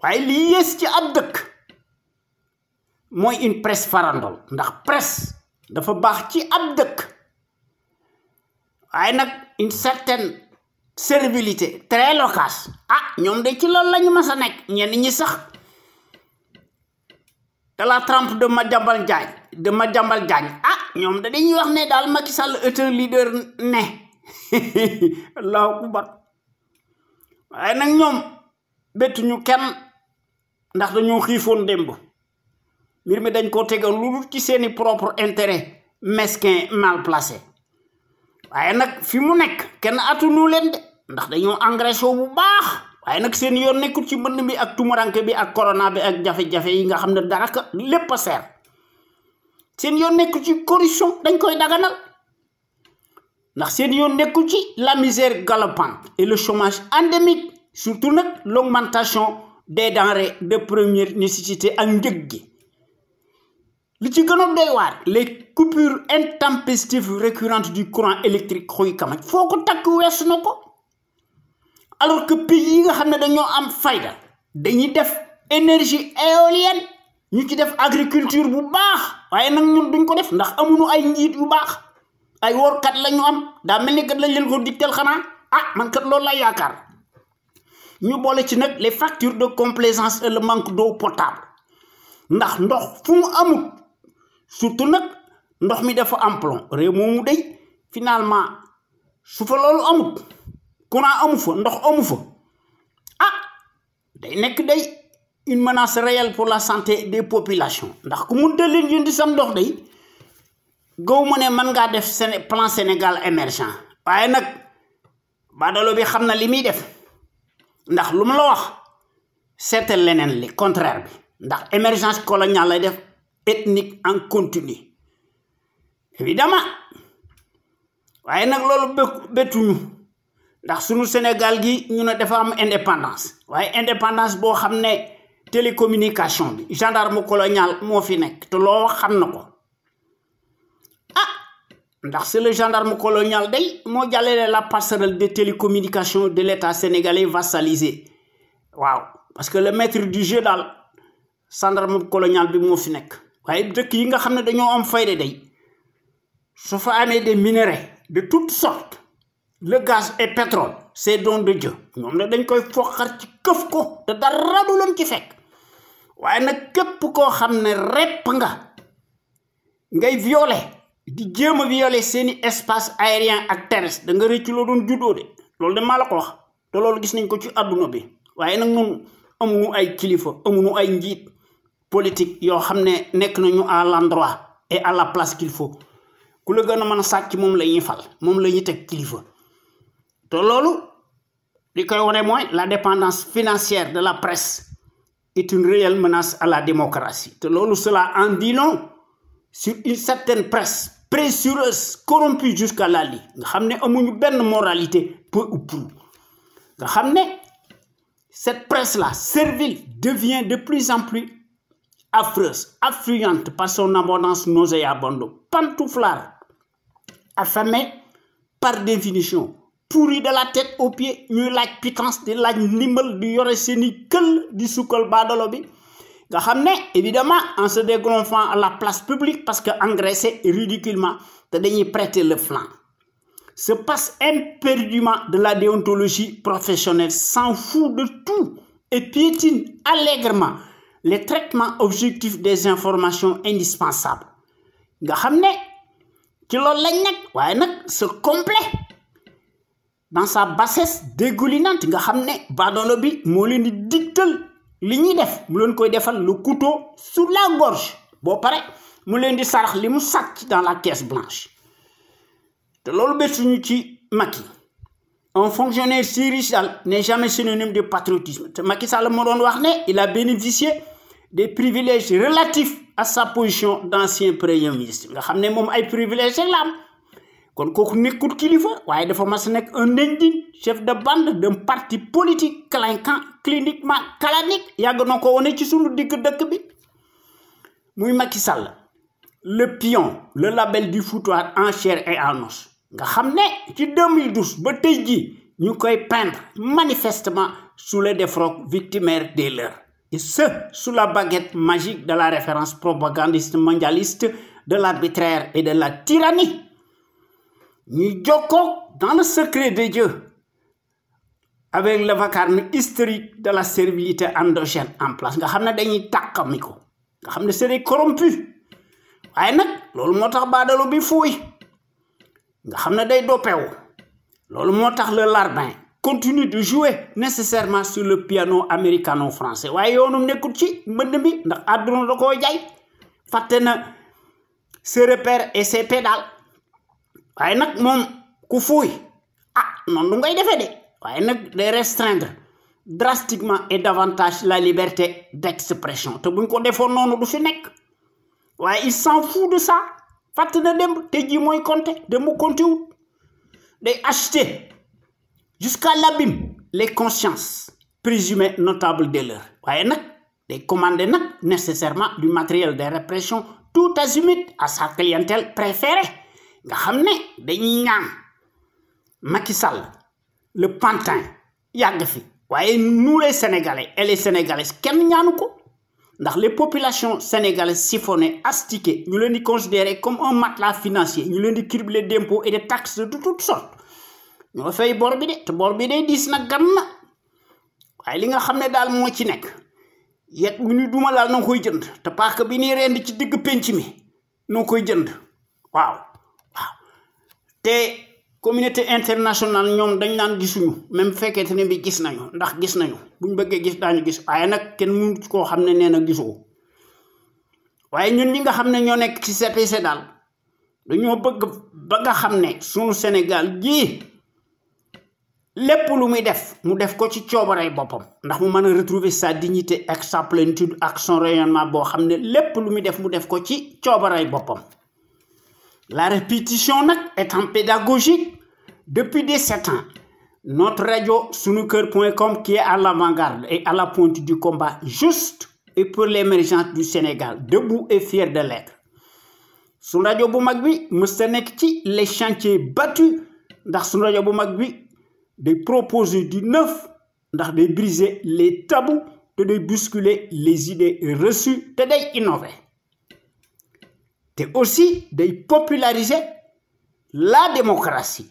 waaye li yées ci ab dëkk mooy une presse farandole ndax presse dafa baax ci ab dëkk waaye nag une certaine servilité très loquace ñoom de ci loolu lañu mas a nekk ñenn ñi sax de la trempe de Madiambal Diagne ñoom da dañuy wax ne daal Macky Sall est un leader ne Allahu akbar waaye nag ñoom bettuñu kenn ndax dañoo xiifoon démb mbir mi dañ ko tegal lu dul ci seeni propre intérêt mesquin mal placé waaye nag fi mu nekk kenn atunu leen de ndax dañoo engraissé bu baax waaye nag seen yoon nekkul ci mbënd mi ak tumuranke bi ak corona bi ak jafe-jafe yi nga xam ne dara ka lépp a seer seen yoon nekkul ci corruption dañ koy daganal ndax seen yoon nekkul ci la misère galopante et le chômage endémique surtout nag l'augmentation des denrées de première nécessité ak njëg gi li ci gën a doy waar les coupures intempestives récurrentes du courant électrique xoy kamaj foo ko takk weesu na ko alors que pays yi nga xam ne dañoo am fayda dañuy def énergie éolienne ñu ci def agriculture bu baax waaye nag ñun duñ ko def ndax amuñu ay njiit yu baax ay workat lañu am daa mel ni kat lañ leen ko digtal xanaa man kat loolu lay yaakaar ñu boole ci nag les factures de complaisance et le manque d'eau potable ndax ndox fu mu amut surtout nag ndox mi dafa am plomb réew moomu day finalement su fa loolu amut courant amu fa ndox amu fa day nekk day une menace réelle pour la santé des populations ndax ku mun de leen yëndi sam ndox day gaw ma ne mën ngaa def plan Sénégal émergent waaye nag badalo bi xam na li muy def ndax lu mu la wax seetal leneen li contraire bi ndax émergence coloniale lay def ethnique en continu évidemment waaye nag loolu bettuñu ndax sunu Sénégal gi ñu ne dafa am indépendance waaye indépendance boo xam ne télécommunication bi gendarme colonial moo fi nekk te loo xam na ko ndax c'est le gendarme colonial day moo jàllale la passerelle de télécommunication de l'État sénégalais vassalisé waaw parce que le maître du jeu daal gendarme colonial bi moo fi nekk waaye dëkk yi nga xam ne dañoo am fayda day su fa amee des minerais de toutes sortes le gaz et pétrole c'est don de Dieu ñoom ne dañ koy foqar ci këf ko te dara du leen ci fekk waaye nag képp koo xam ne repp nga ngay violer di jéem a violer seeni espace aérien ak terrestre da nga rëcc loo doon juddoo de loolu de maa la ko wax te loolu gis nañ ko ci àdduna bi waaye nag ñun amuñu ay kilifa amuñu ay njiit politique yoo xam ne nekk nañu à l'endroit et à la place qu'il faut ku la gën a mën a sàcc moom la ñuy fal moom la ñuy teg kilifa te loolu li koy wone mooy la dépendance financière de la presse est une réelle menace à la démocratie te loolu cela en dit long sur une certaine presse pressureuse corrompue jusqu'à la lie nga xam ne amuñu benn moralité peu ou prou nga xam ne cette presse là servile devient de plus en plus affreuse affluente par son abondance nauséabonde pantouflard affamé par définition pourri de la tête aux pieds ñuy laaj pitance di laaj ndimbal di yore seeni kël di sukkal baadolo bi nga xam ne évidemment en se dégonflant à la place publique parce que engraissé ridiculement te dañuy prêter le flanc se passe éperdument de la déontologie professionnelle, s'en fout de tout et piétine allègrement les traitements objectifs des informations indispensables. Nga xamné ci loolu lañ nekk waaye nag se complaît dans sa bassesse dégoulinante nga xamné badoolo bi moo leen di digtal li ñuy def mu leen koy defal le couteau sur la gorge boo pare mu leen di sarax li mu sàcc dans la caisse blanche te loolu bettuñu ci Macky. Un fonctionnaire si riche n'est jamais synonyme de patriotisme te Macky Sall moo doon wax ne il a bénéficié des privilèges relatifs à sa position d'ancien premier ministre nga xam ne moom ay privilèges rek la am kon kooku nekkul kilifa waaye dafa mas nekk un indigne chef de bande d'un parti politique clinquant cliniquement calanique yàgg na ko wone ci sunu digg dëkk bi muy Macky Sall le pion le label du foutoir en chair et en os nga xam ne ci 2012 ba tey jii ñu koy peindre manifestement sous le défroque victimaire des leurs et ce sous la baguette magique de la référence propagandiste mondialiste de l'arbitraire et de la tyrannie ñuy jokkoo dans le secret de Dieu avec le vacarme historique de la servilité endogène en place nga xam ne dañuy tàqami ko nga xam ne c'est des corrompus waaye nag loolu moo tax baadalo bi fuuy nga xam ne day doppewu loolu moo tax le larbin continue de jouer nécessairement sur le piano américano-français waaye yoonum nekkul ci mbënd mi ndax àdduna da koo jaay fàtte na ses repères et ses pédales waaye nag moom ku fuuy noonu du ngay defee de waaye nag day restreindre drastiquement et davantage la liberté d'expression te buñ ko defoon noonu du fi nekk waaye il s'en fout de ça fàtte na démb te ji mooy compter démb compter wut day acheter jusqu'à l'abîme les consciences présumées notables de l'heure waaye nag day commander nag nécessairement du matériel de répression tout azimut à sa clientèle préférée nga xam ne dañuy ñaan Macky Sall le pantin yàgg fi waaye nous les Sénégalais et les Sénégalaises kenn ñaanu ko ndax les populations sénégalaises siphonnées astiquées ñu leen di considérer comme un matelas financier ñu leen di cribler d'impôts et de taxes de toutes sortes ñoo fay bor bi de te bor bi day diis nag gan na waaye li nga xam ne daal moo ci nekk yet wu ñu duma laal na koy jënd te paaka bi ni rend ci digg penc mi noo koy jënd waaw te communauté internationale ñoom dañ naan gisuñu même fekkee ne bi gis nañu ndax gis nañu buñ bëggee gis daañu gis waaye nag kenn mënu koo xam ne nee na gisoo waaye ñun ñi nga xam ne ñoo nekk ci CPC daal dañoo bëgg ba nga xam ne sunu Sénégal gii lépp lu muy def mu def ko ci coobarey boppam ndax mu mën a retrouver sa dignité ak sa plénitude ak son rayonnement boo xam ne lépp lu muy def mu def ko ci coobarey boppam la répétition nag étant pédagogique depuis 17 ans notre radio sunuker.com qui est à l'avant-garde et à la pointe du combat juste et pour l'émergence du Sénégal debout et fier de l'être sunu rajo bu mag bi mësta nekk ci les chantiers battus ndax sunu rajo bu mag bi day proposer du neuf ndax day briser les tabous te day bousculer les idées reçues te day innover te aussi day populariser la démocratie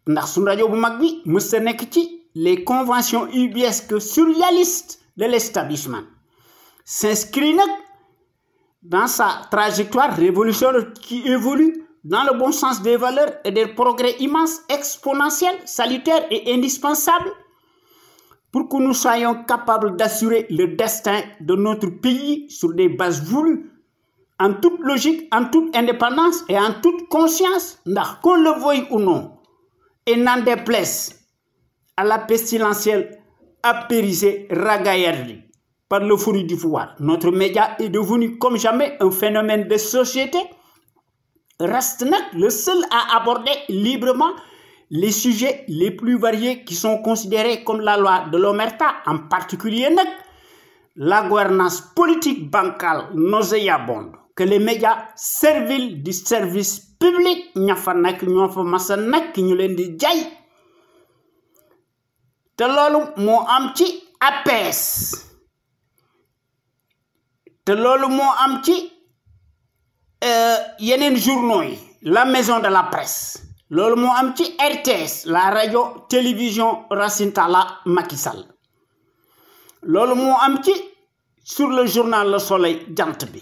ndax sunu rajo bu mag bi mësta nekk ci les conventions ubiesques surréalistes de l'établissement s'inscrit nag dans sa trajectoire révolutionnaire qui évolue dans le bon sens des valeurs et des progrès immenses, exponentiels, salutaires et indispensables pour que nous soyons capables d'assurer le destin de notre pays sur des bases voulues, en toute logique, en toute indépendance et en toute conscience, qu'on le veuille ou non, et n'en déplaise à la pestilentielle apérisée ragaillardi par l'euphorie du pouvoir. Notre média est devenu comme jamais un phénomène de société, reste le seul à aborder librement les sujets les plus variés qui sont considérés comme la loi de l'omerta, en particulier la gouvernance politique bancale nauséabonde, que les médias serviles du service public ña fa nekk ñoo fa masa nekk ñu leen di jaay te loolu moo am ci APS te loolu moo am ci yeneen journaux yi la maison de la presse loolu moo am ci RTS la radio télévision Racine Talla Macky Sall loolu moo am ci sur le journal Le Soleil jant bi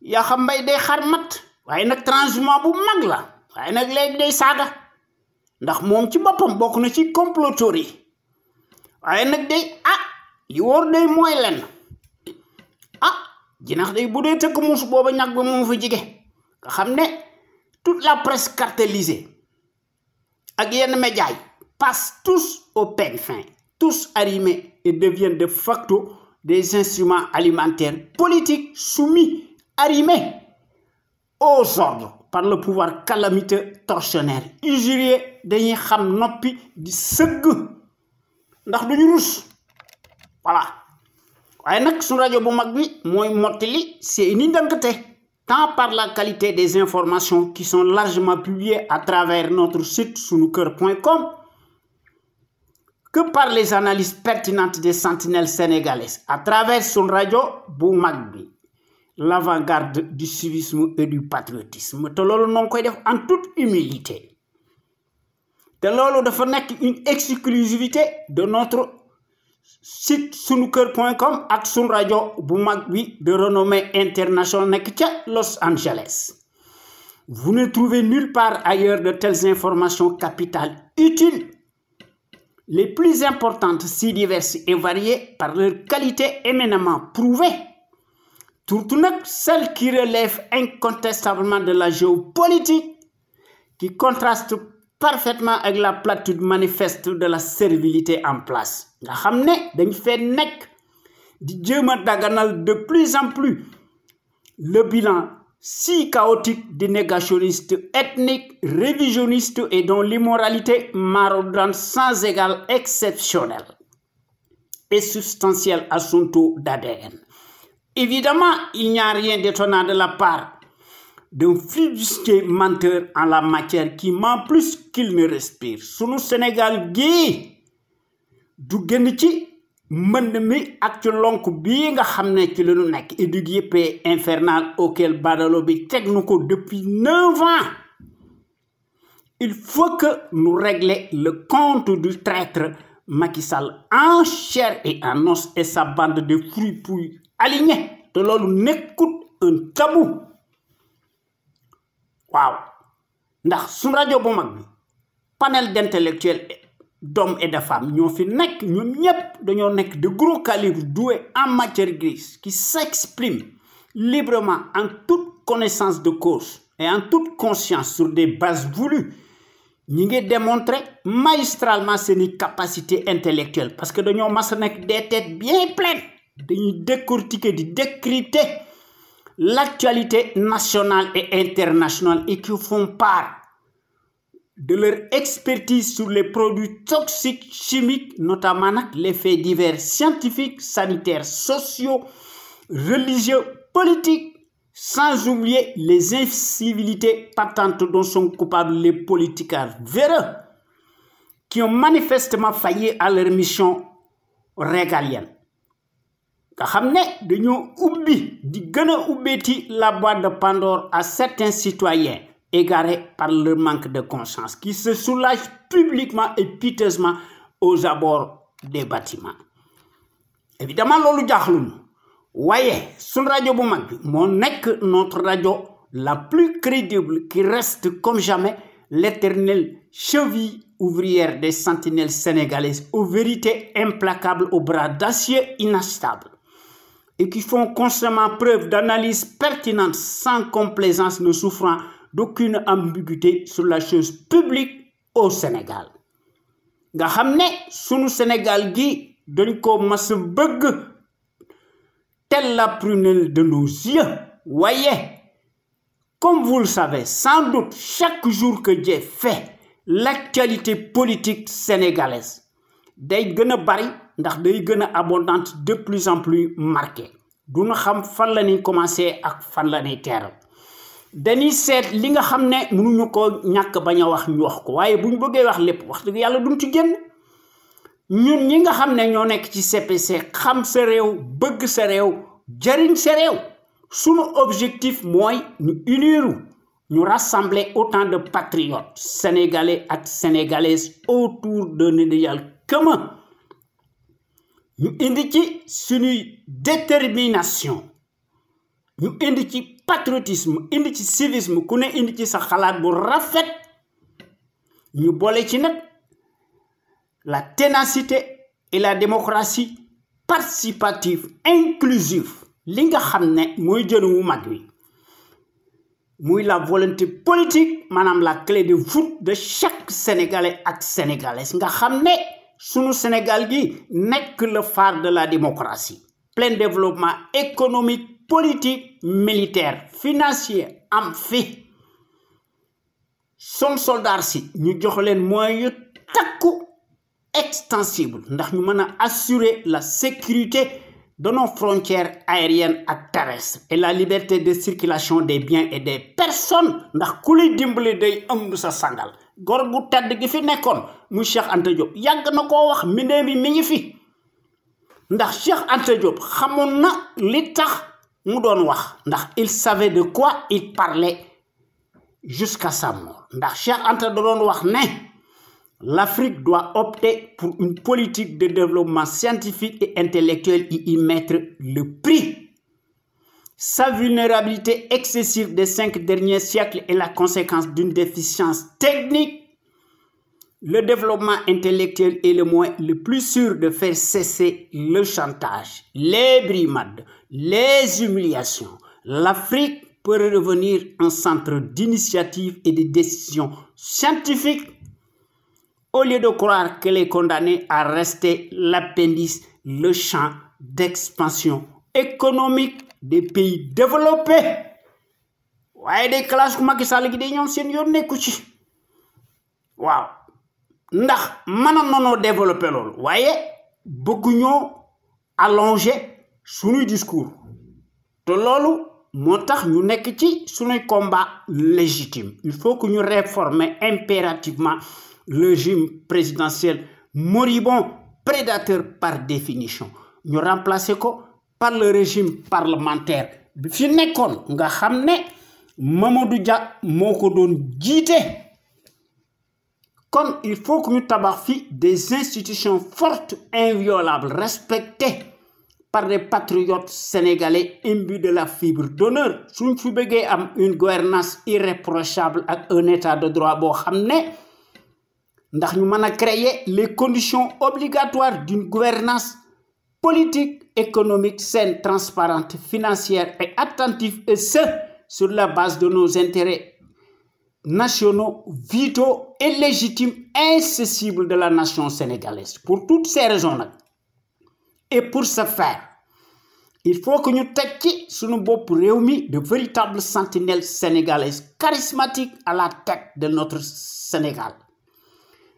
yaa xam mbay day xar mat waaye nag transhumant bu mag la waaye nag léegi day saaga ndax moom ci boppam bokk na ci comploteurs yi waaye nag day li wóor day mooy len jinax day bu dee tëkk muus booba ñag ba moom fa jige nga xam ne toute la presse cartélisée ak yenn médias yi passent tous au peigne fin tous arrimés et deviennent de facto des instruments alimentaires politiques soumis, arrimés aux ordres par le pouvoir calamiteux tortionnaire usurier dañuy xam noppi di sëgg ndax duñu rus voilà waaye nag su rajo bu mag bi mooy mottali c'est une ndànkate tant par la qualité des informations qui sont largement publiées à travers notre site sunuker.com que par les analyses pertinentes des sentinelles sénégalaises à travers son radio bu mag bi l'avant-garde du civisme et du patriotisme te loolu noo koy def en toute humilité te loolu dafa nekk une exclusivité de notre site sunuker.com ak sun radio bu mag bi de renommée internationale nekk ca Los Angeles. Vous ne trouvez nulle part ailleurs de telles informations capitales utiles, les plus importantes, si diverses et variées par leur qualité éminemment prouvée. Surtout celles qui relèvent incontestablement de la géopolitique, qui contraste parfaitement avec la platitude manifeste de la servilité en place. Nga xam ne dañ fee nekk di jéem a daganal de plus en plus le bilan si chaotique des négationnistes ethniques, révisionnistes et dont l'immoralité maraudante sans égal exceptionnelle et substantielle à son taux d'ADN. Évidemment, il n'y a rien d'étonnant de la part d'un flibustier menteur en la matière qui ment plus qu'il ne respire. Sunu Sénégal gii du génn ci mbënd mi ak ci lonk bii nga xam ne ci lañu nekk et du guépé infernal auquel Badalo bi teg nu ko depuis 9 ans. Il faut que nous régler le compte du traître Macky Sall en chair et en os et sa bande de fripouilles alignés te loolu nekkut un tabou. Waaw ndax suñu rajo bu mag bi panel d'intellectuels d'hommes et de femmes ñoo fi nekk ñoom ñëpp dañoo nekk de gros calibre doués en matière grise qui s'expriment librement en toute connaissance de cause et en toute conscience sur des bases voulues. Ñi ngi démontrer magistralement seeni capacités intellectuelles parce que dañoo mas a nekk des têtes bien pleines dañuy décortiquer di décrypter l'actualité nationale et internationale et qui font part de leur expertise sur les produits toxiques chimiques, notamment les faits divers scientifiques, sanitaires, sociaux, religieux, politiques, sans oublier les incivilités patentes dont sont coupables les politiciens véreux qui ont manifestement failli à leur mission régalienne. Nga xam ne dañoo ubbi di gën a ubbeeti la boîte de Pandore à certains citoyens égarés par leur manque de conscience qui se soulagent publiquement et piteusement aux abords des bâtiments. Évidemment loolu jaaxluñu waaye suñ rajo bu mag bi moo nekk notre rajo la plus crédible qui reste comme jamais l'éternelle cheville ouvrière des sentinelles sénégalaises aux vérités implacables aux bras d'acier inachetables et qui font constamment preuve d'analyse pertinente sans complaisance ne souffrant d'aucune ambiguïté sur la chose publique au Sénégal. Nga xam ne sunu Sénégal gi dañ ko mas a bëgg telle la prunelle de nos yeux. Voyez, comme vous le savez, sans doute chaque jour que Dieu fait l'actualité politique sénégalaise day gën a bari ndax day gën a abondante de plus en plus marquée duna xam fan la ñuy commencer ak fan la ñuy teeral dañuy seet li nga xam ne mënuñu ko ñàkk bañ a wax ñu wax ko waaye buñ bëggee wax lépp wax dëgg yàlla duñ ci génn ñun ñi nga xam ne ñoo nekk ci CPC xam sa réew bëgg sa réew jariñ sa réew sunu objectif mooy ñu uniru nous rassembler autant de patriotes sénégalais et sénégalaises autour d'un idéal commun. Nous indiquons une détermination, nous indiquons patriotisme, nous indiquons civisme, nous indiquons sa xalaat bu rafet, nous bolé ci nak la ténacité et la démocratie participative, inclusive. Li nga xamné moy jël wu mag wi muy la volonté politique manam la clé de voûte de chaque sénégalais ak sénégalaise nga xamné sunu Sénégal gi nek le phare de la démocratie, plein développement économique, politique, militaire, financier am fi son soldat si ñu jox leen moyens takku extensible ndax ñu mëna assurer la sécurité de nos frontières aériennes et terrestres et la liberté de circulation des biens et des personnes ndax ku lay dimbali day ëmb sa sangal gor gu tedd gi fi nekkoon muy Cheikh Anta Diop yàgg na koo wax mbindee mi ngi fi ndax Cheikh Anta Diop xamoon na li tax mu doon wax ndax il savait de quoi il parlait jusqu'à sa mort ndax Cheikh Anta da doon wax ne l'Afrique doit opter pour une politique de développement scientifique et intellectuel et y mettre le prix. Sa vulnérabilité excessive des 5 derniers siècles est la conséquence d'une déficience technique. Le développement intellectuel est le moyen le plus sûr de faire cesser le chantage, les brimades, les humiliations. L'Afrique peut redevenir un centre d'initiative et de décision scientifique au lieu de croire qu'elle est condamnée à rester l'appendice, le champ d'expansion économique des pays développés. Waaye des classes Macky Sall gi de ñoom seen yoon nekku ci waaw ndax mënoon nañoo développer loolu waaye bëgguñoo allonger suñuy discours te loolu moo tax ñu nekk ci suñuy combat légitime. Il faut que ñu réformer impérativement le régime présidentiel moribond, prédateur par définition. Nous remplacer ko par le régime parlementaire. Bi fi nekkoon nga xamné Mamadou Dia moko doon jité. Comme il faut que nous tabax fi des institutions fortes, inviolables, respectées par des patriotes sénégalais imbus de la fibre d'honneur. Suñ fi bëggé am une gouvernance irréprochable ak un état de droit bo xamné ndax ñu mëna créer les conditions obligatoires d'une gouvernance politique, économique, saine, transparente, financière et attentive, et ce, sur la base de nos intérêts nationaux, vitaux et légitimes, incessibles de la nation sénégalaise. Pour toutes ces raisons, et pour ce faire, il faut que nous tecci sur nos beaux réunis de véritables sentinelles sénégalaises, charismatiques à la tête de notre Sénégal,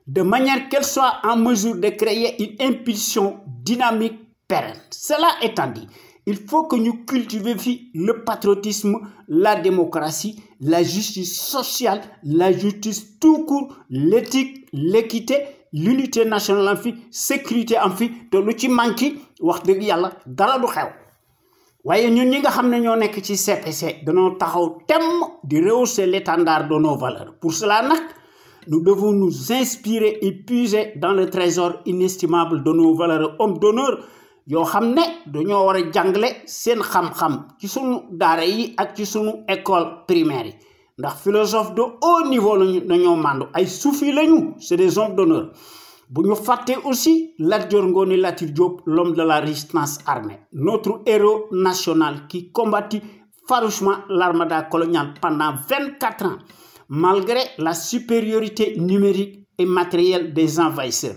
de manière qu'elles soient en mesure de créer une impulsion dynamique pérenne. Cela étant dit, il faut que nous cultivions le patriotisme, la démocratie, la justice sociale, la justice tout court, l'éthique, l'équité, l'unité nationale en fi, sécurité en fi, te lu ci manki wax deug yalla dara du xew. Waye ñun ñi nga xamné ñoo nekk ci CPC dañoo taxaw tem di rehausser l'étendard de nos valeurs. Pour cela nak nous devons nous inspirer et puiser dans le trésor inestimable de nos valeurs hommes d'honneur yoo xam ne dañoo war a jàngale seen xam-xam ci sunu daara yi ak ci sunu école primaire yi ndax philosophe de haut niveau lañu dañoo màndu ay soufi lañu, c'est des hommes d'honneur. Bu ñu fàtte aussi Lat Dior Ngoné Latyr Diop, l'homme de la résistance armée, notre héros national qui combattit farouchement l'armada coloniale pendant 24 ans malgré la supériorité numérique et matérielle des envahisseurs,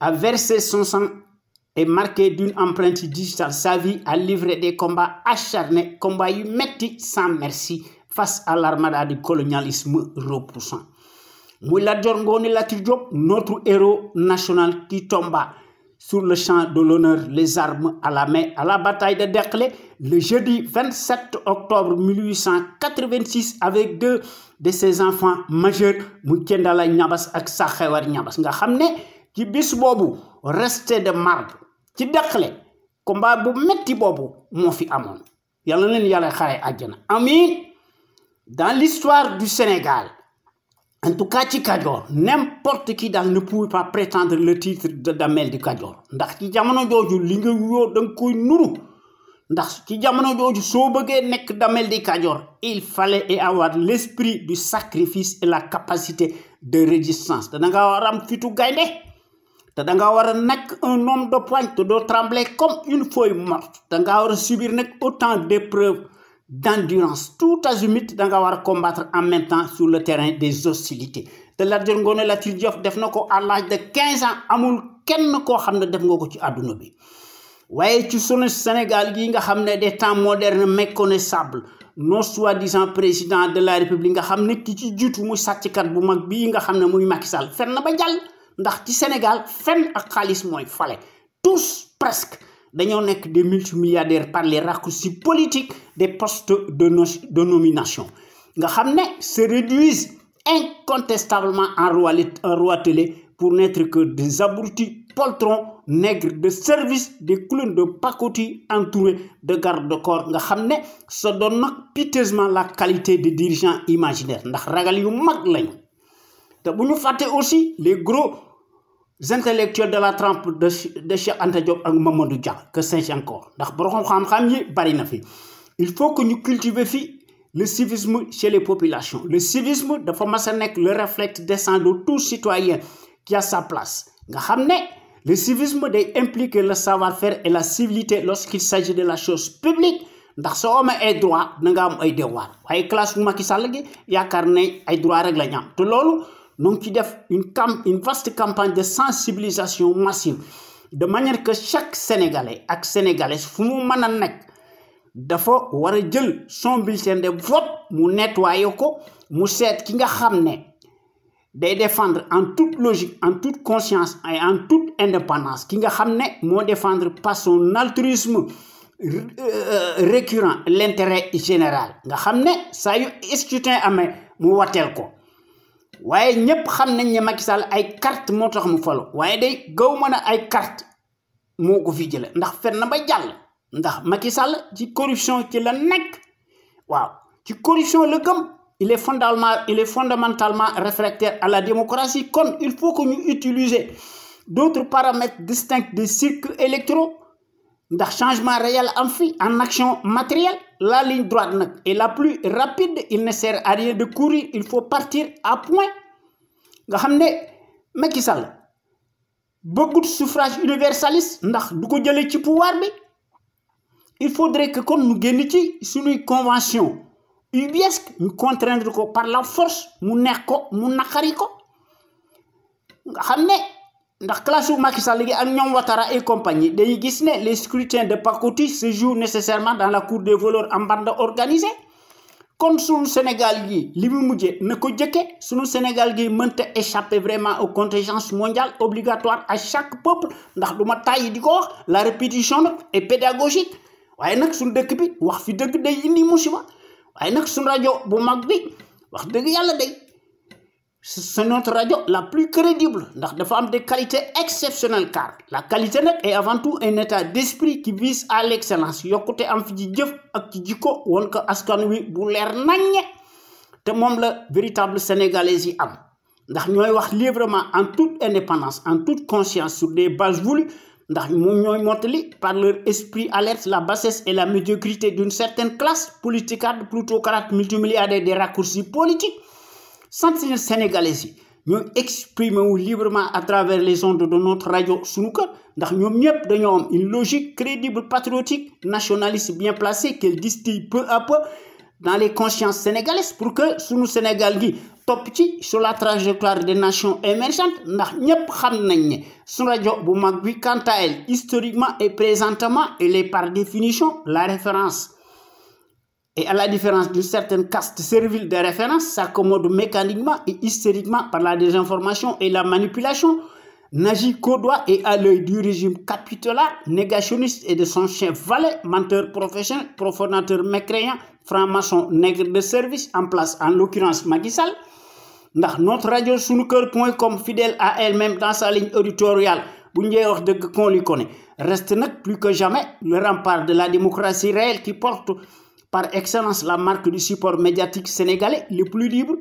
a versé son sang et marqué d'une empreinte digitale sa vie, a livré des combats acharnés, combats yu metti sans merci face à l'armada du colonialisme repoussant. Muy Lat Dior Ngoné Latyr Diop, notre héros national qui tomba sur le champ de l'honneur, les armes à la main, à la bataille de Derklé, le jeudi 27 octobre 1886, avec 2 de ses enfants majeurs, muy Thiendella Niabass ak Sakhewar Niabass, nga xamné ci bis bobu resté de marbre ci Derklé, combat bu metti bobu mo fi amone. Yalla leen Yalla xaré aljana. Amin. dans l'histoire du Sénégal, en tout cas ci Kajoor, n'importe qui daal ne pouvait pas prétendre le titre de Damel du Kajoor ndax ci jamono jooju li nga yoo da nga koy nuru ndax ci jamono jooju soo bëggee nekk Damel du Kajoor il fallait avoir l'esprit du sacrifice et la capacité de résistance te da nga war am fitu gaynde te da nga war a nekk un homme de poigne te doo trembler comme une feuille morte da nga war a subir nag autant d'épreuves d'endurance tout azimut da nga war a combattre en même temps sur le terrain des hostilités te Lat Dior Ngoné Latyr Diop def na ko à l'âge de 15 ans amul kenn koo xam ne def nga ko ci àdduna bi waaye ci sunu Sénégal gi nga xam ne des temps modernes méconnaissables nos soi-disant président de la République nga xam ne ki ci jiitu muy sàcckat bu mag bii nga xam ne muy Macky Sall fen na ba jàll ndax ci Sénégal fen ak xaalis mooy fale tous presque dañoo nekk des multimilliardaires par les raccourcis politiques des postes de nomination nga xam ne se réduisent incontestablement en roitelets pour n'être que des abrutis poltrons nègres de service des clowns de pacotille entourés de garde-corps nga xam ne se donne nag piteusement la qualité de dirigeants imaginaires ndax ragal yu mag lañu te bu ñu fàtte aussi les gros intellectuels de la trempe de Cheikh Anta Diop ak Mamadou Dia que sais-je encore ndax borom xam-xam yi bari na fi il faut que ñu cultiver fi le civisme chez les populations le civisme dafa mas a nekk le réflexe décent de tout citoyen qui a sa place nga xam ne le civisme day impliquer le savoir-faire et la civilité lorsqu'il s'agit de la chose publique ndax soo amee ay droit da nga am ay devoir waaye classe bu Macky Sall gi yaakaar ne ay droit rek la ñu am te loolu donc ci def une vaste campagne de sensibilisation massive de manière que chaque Sénégalais ak Sénégalaise fu mu mën a nekk dafa war a jël son bulletin de vote mu nettoyer ko mu seet ki nga xam ne day défendre en toute logique en toute conscience et en toute indépendance ki nga xam ne moo défendre par son altruisme récurrent l'intérêt général nga xam ne saa yu scrutin amee mu wateel ko waaye ñëpp xam nañ ne Macky Sall ay carte moo tax mu falo waaye day gaw mën a ay carte moo ko fi jële ndax fen na ba jàll ndax Macky Sall ci corruption ci la nekk waaw ci corruption la gëm il est fondamentalement réfractaire à la démocratie kon il faut que ñu utiliser d'autres paramètres distincts des cycles électoraux ndax changement réel am fi en action matérielle la ligne droite nag est la plus rapide il ne sert à rien de courir il faut partir à point nga xam ne Macky Sall bëggut suffrage universaliste ndax du ko jëlee ci pouvoir bi il faudrait que kon ñu génn ci suñuy convention ubiesque ñu contraindre ko par la force mu neex ko mu naqari ko nga xam ne ndax classe u Macky Sall gi ak ñoom Ouattara et compagnie dañuy gis ne les scrutins de pacotille se jouent nécessairement dans la cour des voleurs en bande organisée kon sunu Sénégal gi li mu mujjee na ko jëkke sunu Sénégal gi mënta échapper vraiment aux contingences mondiales obligatoires à chaque peuple ndax du ma tàyyi di ko wax la répétition nag est pédagogique waaye nag suñu dëkk bi wax fi dëgg day indi musiba waaye nag suñu rajo bu mag bi wax dëgg yàlla day c'est notre radio la plus crédible ndax dafa am des qualités exceptionnelles car la qualité nag est avant tout un état d'esprit qui vise à l'excellence yokkute am fi ci jëf ak ci jikko woon ko askan wi bu leer naññe te moom la véritable sénégalais yi am ndax ñooy wax librement en toute indépendance en toute conscience sur des bases voulues ndax moom ñooy mottali par leur esprit alerte la bassesse et la médiocrité d'une certaine classe politicade plutocrate multimilliardaire des raccourcis politiques sentinelle sénégalais yi ñooy exprimer wu librement à travers les ondes de notre radio sunu kër ndax ñoom ñëpp dañoo am une logique crédible patriotique nationaliste bien placée qu'elle distille peu à peu dans les consciences sénégalaises pour que sunu Sénégal gi topp ci sur la trajectoire des nations émergentes ndax ñëpp xam nañ ne sunu rajo bu mag bi quant à elle historiquement et présentement elle est par définition la référence. Et à la différence d'une certaine caste servile de référence, s'accommode mécaniquement et hystériquement par la désinformation et la manipulation, n'agit qu'au doigt et à l'œil du régime capitulaire, négationniste et de son chef valet, menteur professionnel, profanateur mécréant, franc-maçon, nègre de service, en place en l'occurrence Macky Sall. Ndax notre radio sunuker.com, fidèle à elle-même dans sa ligne éditoriale, bu ñu wax dëgg qu'on lui connaît, reste nag plus que jamais le rempart de la démocratie réelle qui porte par excellence la marque du support médiatique sénégalais le plus libre,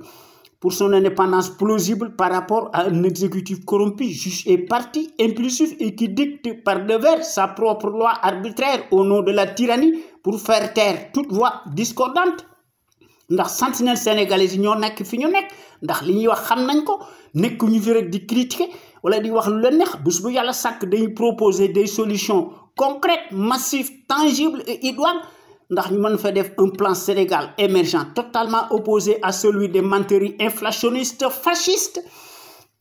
pour son indépendance plausible par rapport à un exécutif corrompu, juge et parti, impulsif et qui dicte par devers sa propre loi arbitraire au nom de la tyrannie pour faire taire toute voix discordante. Ndax sentinelle sénégalais yi ñoo nekk fi ñu nekk ndax li ñuy wax xam nañ ko nekk ñu fi rek di critiquer wala di wax lu leen neex bés bu yàlla sàkk dañuy proposer des solutions concrètes, massives, tangibles et idoines ndax ñu mën fa def un plan Sénégal émergent totalement opposé à celui des menteries inflationnistes fascistes.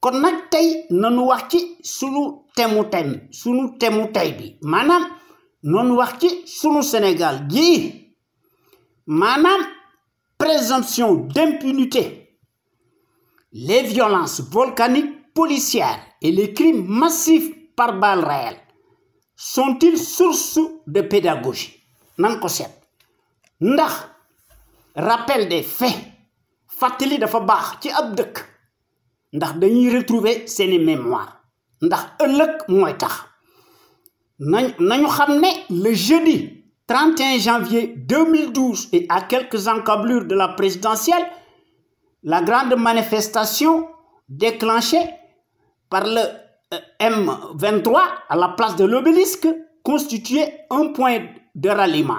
Kon nag tey nanu wax ci sunu temu tey bi maanaam noonu wax ci sunu Sénégal gii maanaam présomption d'impunité. Les violences volcaniques policières et les crimes massifs par balles réelles sont-ils source de pédagogie? Nan ko seet ndax rappel des faits fàttali dafa baax ci ab dëkk ndax dañuy retrouver seeni mémoire ndax ëllëg mooy tax nañu xam ne le jeudi 31 janvier 2012 et à quelques encablures de la présidentielle, la grande manifestation déclenchée par le M23 à la place de l'Obélisque constituait un point de ralliement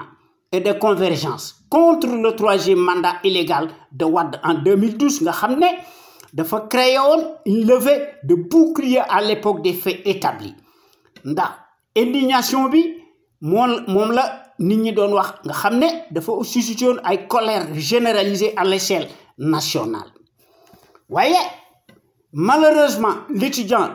et de convergence contre le troisième mandat illégal de Wade en 2012 nga xam ne dafa créé une levée de bouclier à l'époque des faits établis ndax indignation bi moom la nit ñi doon wax nga xam ne dafa suscité woon ay colère généralisée à l'échelle nationale. Voyez, malheureusement l'étudiant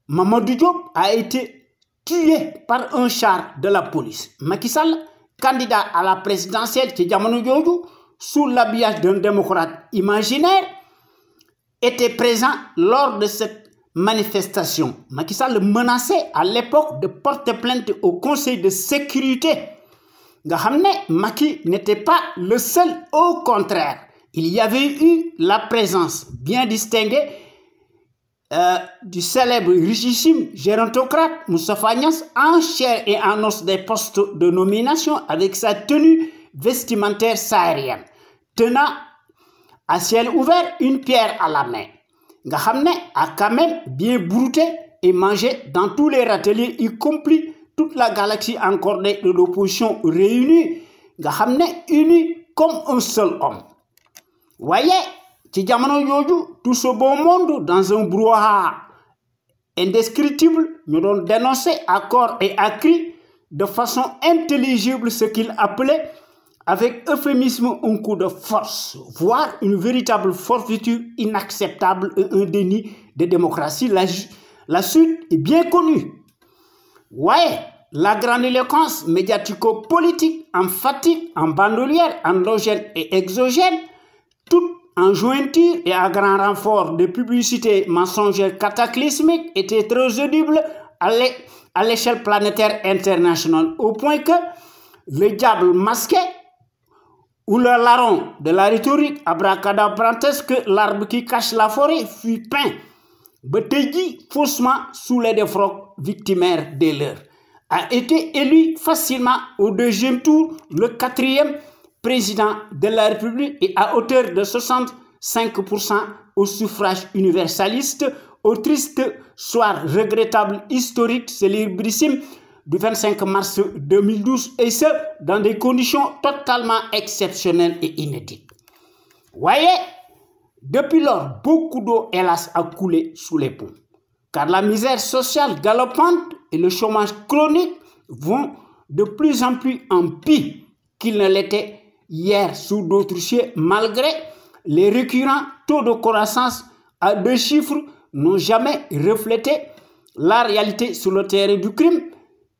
Mamadou Diop a été tué par un char de la police. Macky Sall, candidat à la présidentielle ci jamono jooju sous l'habillage d'un démocrate imaginaire, était présent lors de cette manifestation. Macky Sall menaçait à l'époque de porter plainte au Conseil de sécurité. Nga xam ne Macky n'était pas le seul, au contraire. Il y avait eu la présence bien distinguée du célèbre richissime gérontocrate Moustapha Niasse en chair et en os des postes de nomination avec sa tenue vestimentaire saharienne, tenant à ciel ouvert une pierre à la main. Nga xam ne a quand même bien brouté et mangé dans tous les râteliers, y compris toute la galaxie encordée de l'opposition réunie, nga xam ne unie comme un seul homme. Voyez, ci jamono jooju tout ce beau monde dans un brouhaha indescriptible ñu doon dénoncer à corps et à cri de façon intelligible ce qu'il appelait avec euphémisme un coup de force, voire une véritable forfaiture inacceptable et un déni de démocratie. La suite est bien connue. Ouais, la grandiloquence médiatico-politique, emphatique, en bandoulière, endogène et exogène, toute en jointure et à grand renfort de publicité mensongère cataclysmique était très audible à l'échelle planétaire internationale, au point que le diable masqué ou le larron de la rhétorique abracadabrantesque, l'arbre qui cache la forêt, fut peint, faussement sous les défroques victimaires des leurs, a été élu facilement au deuxième tour, le 4e président de la République et à hauteur de 65% au suffrage universaliste, au triste soir regrettable historique célébrissime du 25 mars 2012, et ce, dans des conditions totalement exceptionnelles et inédites. Voyez, depuis lors, beaucoup d'eau, hélas, a coulé sous les ponts, car la misère sociale galopante et le chômage chronique vont de plus en plus en pis qu'ils ne l'étaient hier sous d'autres cieux, malgré les récurrents taux de croissance à 2 chiffres n'ont jamais reflété la réalité sur le terrain du crime,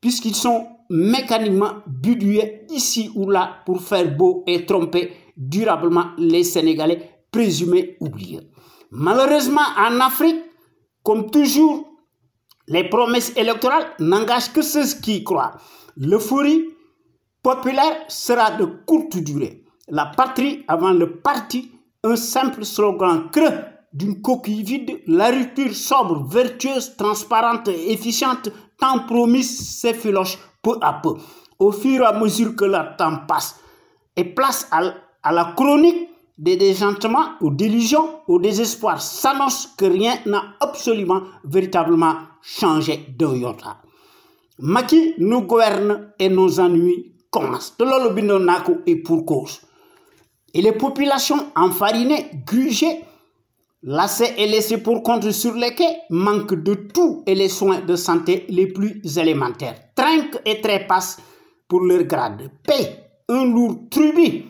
puisqu'ils sont mécaniquement bidouillés ici ou là pour faire beau et tromper durablement les Sénégalais présumés oubliés. Malheureusement, en Afrique, comme toujours, les promesses électorales n'engagent que ceux qui y croient. L'euphorie populaire sera de courte durée. La patrie avant le parti, un simple slogan creux d'une coquille vide, la rupture sobre, vertueuse, transparente et efficiente, tant promise s'effiloche peu à peu. Au fur et à mesure que le temps passe, et place à la chronique des désenchantements, aux délusions, au désespoir, s'annonce que rien n'a absolument, véritablement changé d'un iota. Macky nous gouverne et nos ennuis commencent. De l'eau bindonako et pour cause. Et les populations enfarinées, grugées, lassées et laissées pour compte sur les quais, manquent de tout et les soins de santé les plus élémentaires. Trinquent et trépassent pour leur grade. Paient un lourd tribut,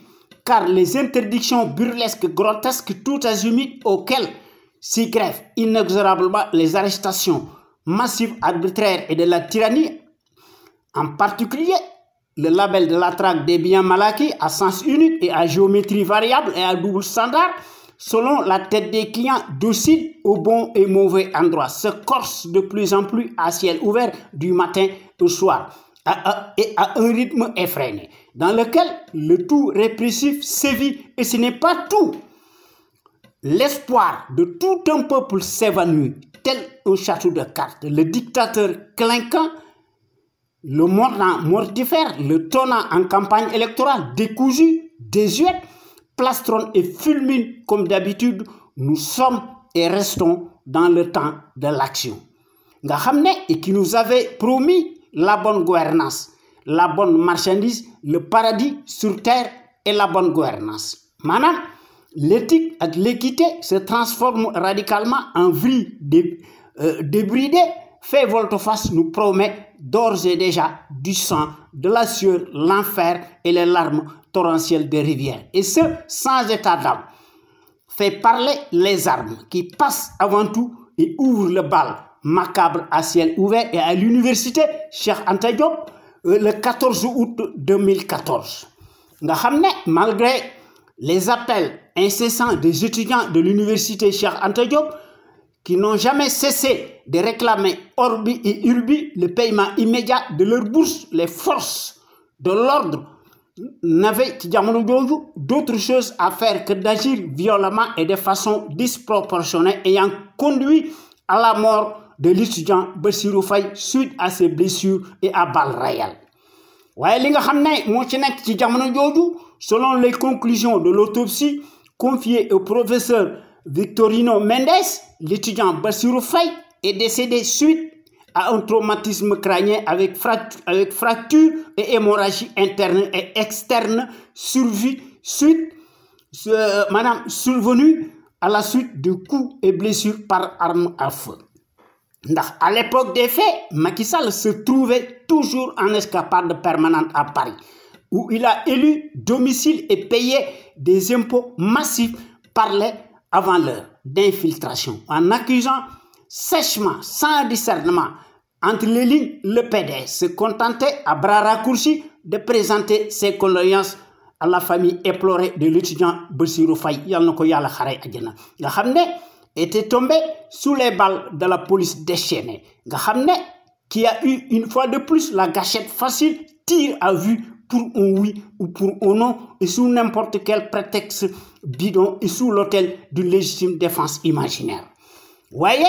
car les interdictions burlesques, grotesques, tout azimuts auxquelles s'y greffent inexorablement les arrestations massives, arbitraires et de la tyrannie, en particulier le label de la traque des biens mal acquis à sens unique et à géométrie variable et à double standard, selon la tête des clients dociles au bon et mauvais endroit, se corse de plus en plus à ciel ouvert du matin au soir, et à un rythme effréné, dans lequel le tout répressif sévit, et ce n'est pas tout. L'espoir de tout un peuple s'évanouit, tel un château de cartes. Le dictateur clinquant, le mordant mortifère, le tonnant en campagne électorale, décousu, désuète, plastronne et fulmine comme d'habitude. Nous sommes et restons dans le temps de l'action. Nga xamné et qui nous avait promis la bonne gouvernance, la bonne marchandise, le paradis sur terre et la bonne gouvernance. Madame, l'éthique et l'équité se transforment radicalement en vrille débridée, fait volte-face nous promet d'ores et déjà du sang, de la sueur, l'enfer et les larmes torrentielles des rivières. Et ce, sans état d'âme. Fait parler les armes qui passent avant tout et ouvrent le bal macabre à ciel ouvert et à l'université Cheikh Anta Diop le 14 août 2014. Nga xamné, malgré les appels incessants des étudiants de l'université Cheikh Anta Diop qui n'ont jamais cessé de réclamer orbi et urbi le paiement immédiat de leur bourse, les forces de l'ordre n'avaient d'autre chose à faire que d'agir violemment et de façon disproportionnée, ayant conduit à la mort de l'étudiant Bassirou Faye suite à ses blessures et à balles réelles. Selon les conclusions de l'autopsie confiée au professeur Victorino Mendes, l'étudiant Bassirou Faye est décédé suite à un traumatisme crânien avec fracture et hémorragie interne et externe survenue à la suite de coups et blessures par arme à feu. À l'époque des faits, Macky Sall se trouvait toujours en escapade permanente à Paris, où il a élu domicile et payé des impôts massifs, parlait avant l'heure d'infiltration, en accusant sèchement, sans discernement, entre les lignes, le PDS se contentait à bras raccourcis de présenter ses condoléances à la famille éplorée de l'étudiant Bassirou Faye, était tombé sous les balles de la police déchaînée, qui a eu une fois de plus la gâchette facile, tir à vue pour un oui ou pour un non, et sous n'importe quel prétexte bidon et sous l'autel d'une légitime défense imaginaire. Voyez,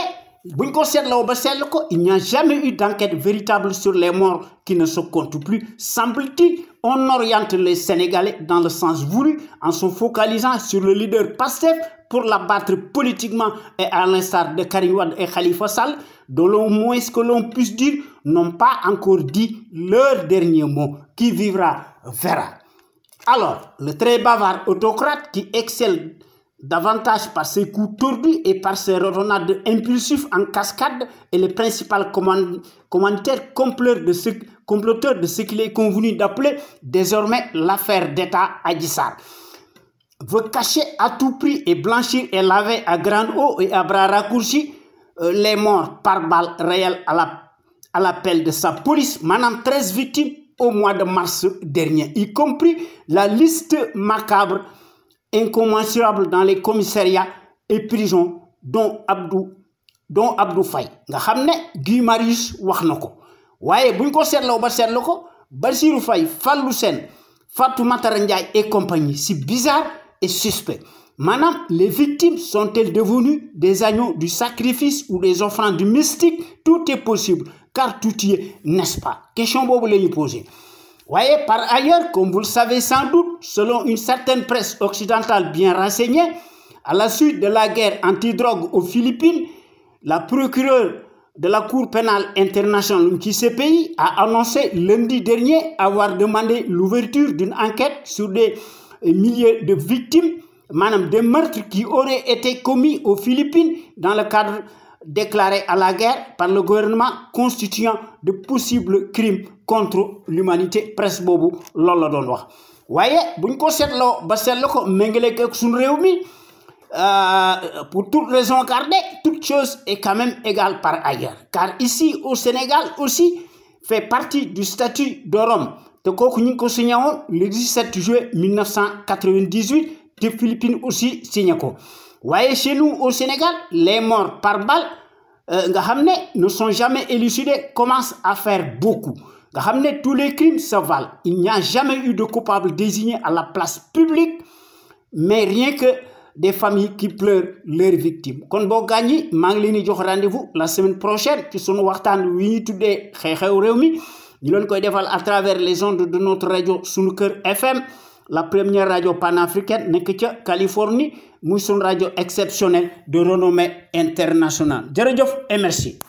il n'y a jamais eu d'enquête véritable sur les morts qui ne se comptent plus. Semble-t-il, on oriente les Sénégalais dans le sens voulu en se focalisant sur le leader Pastef pour l'abattre politiquement, et à l'instar de Karim Wade et Khalifa Sall, dont le moins que l'on puisse dire n'ont pas encore dit leur dernier mot. Qui vivra verra. Alors, le très bavard autocrate qui excelle davantage par ses coups tordus et par ses redonnades impulsifs en cascade est le principal commanditaire comploteur de ce qu'il est convenu d'appeler désormais l'affaire d'État Adji Sarr. Veut cacher à tout prix et blanchir et laver à grande eau et à bras raccourcis les morts par balles réelles à l'appel de sa police, manant 13 victimes au mois de mars dernier, y compris la liste macabre incommensurable dans les commissariats et prisons dont Abdou Faye. Nga xamné Guy Marius wax nako. Waye buñ ko sétlo ba sétlo ko, Bassirou Faye, Fallou Sène, Fatoumata Ndiaye et compagnie, si bizarre et suspect. Maintenant, les victimes sont-elles devenues des agneaux du sacrifice ou des offrandes mystiques? Tout est possible, car tout y est, n'est-ce pas? Question bobu lañu poser. Voyez, par ailleurs, comme vous le savez sans doute, selon une certaine presse occidentale bien renseignée, à la suite de la guerre antidrogue aux Philippines, la procureure de la Cour pénale internationale qui CPI a annoncé lundi dernier avoir demandé l'ouverture d'une enquête sur des milliers de victimes, madame, des meurtres qui auraient été commis aux Philippines dans le cadre déclaré à la guerre par le gouvernement, constituant de possibles crimes contre l'humanité. Presse bobu loolu la doon wax waaye buñ ko seetloo ba seetlu ko méngale ak suñu réew mi pour toute raison gardée, toute chose est quand même égale par ailleurs. Car ici au Sénégal aussi fait partie du statut de Rome. Te kooku ñu ko signé woon le 17 juillet 1998 te Philippines aussi signé ko. Voyez, chez nous au Sénégal, les morts par balle ne sont jamais élucidés, commencent à faire beaucoup. Tous les crimes se valent. Il n'y a jamais eu de coupable désigné à la place publique, mais rien que des familles qui pleurent leurs victimes. Kon bo gagné, maa ngi leen di jox rendez-vous la semaine prochaine ci sunu waxtaan wi ñu tuddee xew-xew réew mi ñu leen koy defal à travers les ondes de notre radio Sunu Kër FM, la première radio panafricaine nekk ca Californie, muy sunu radio exceptionnelle de renommée internationale. Jërëjëf et merci.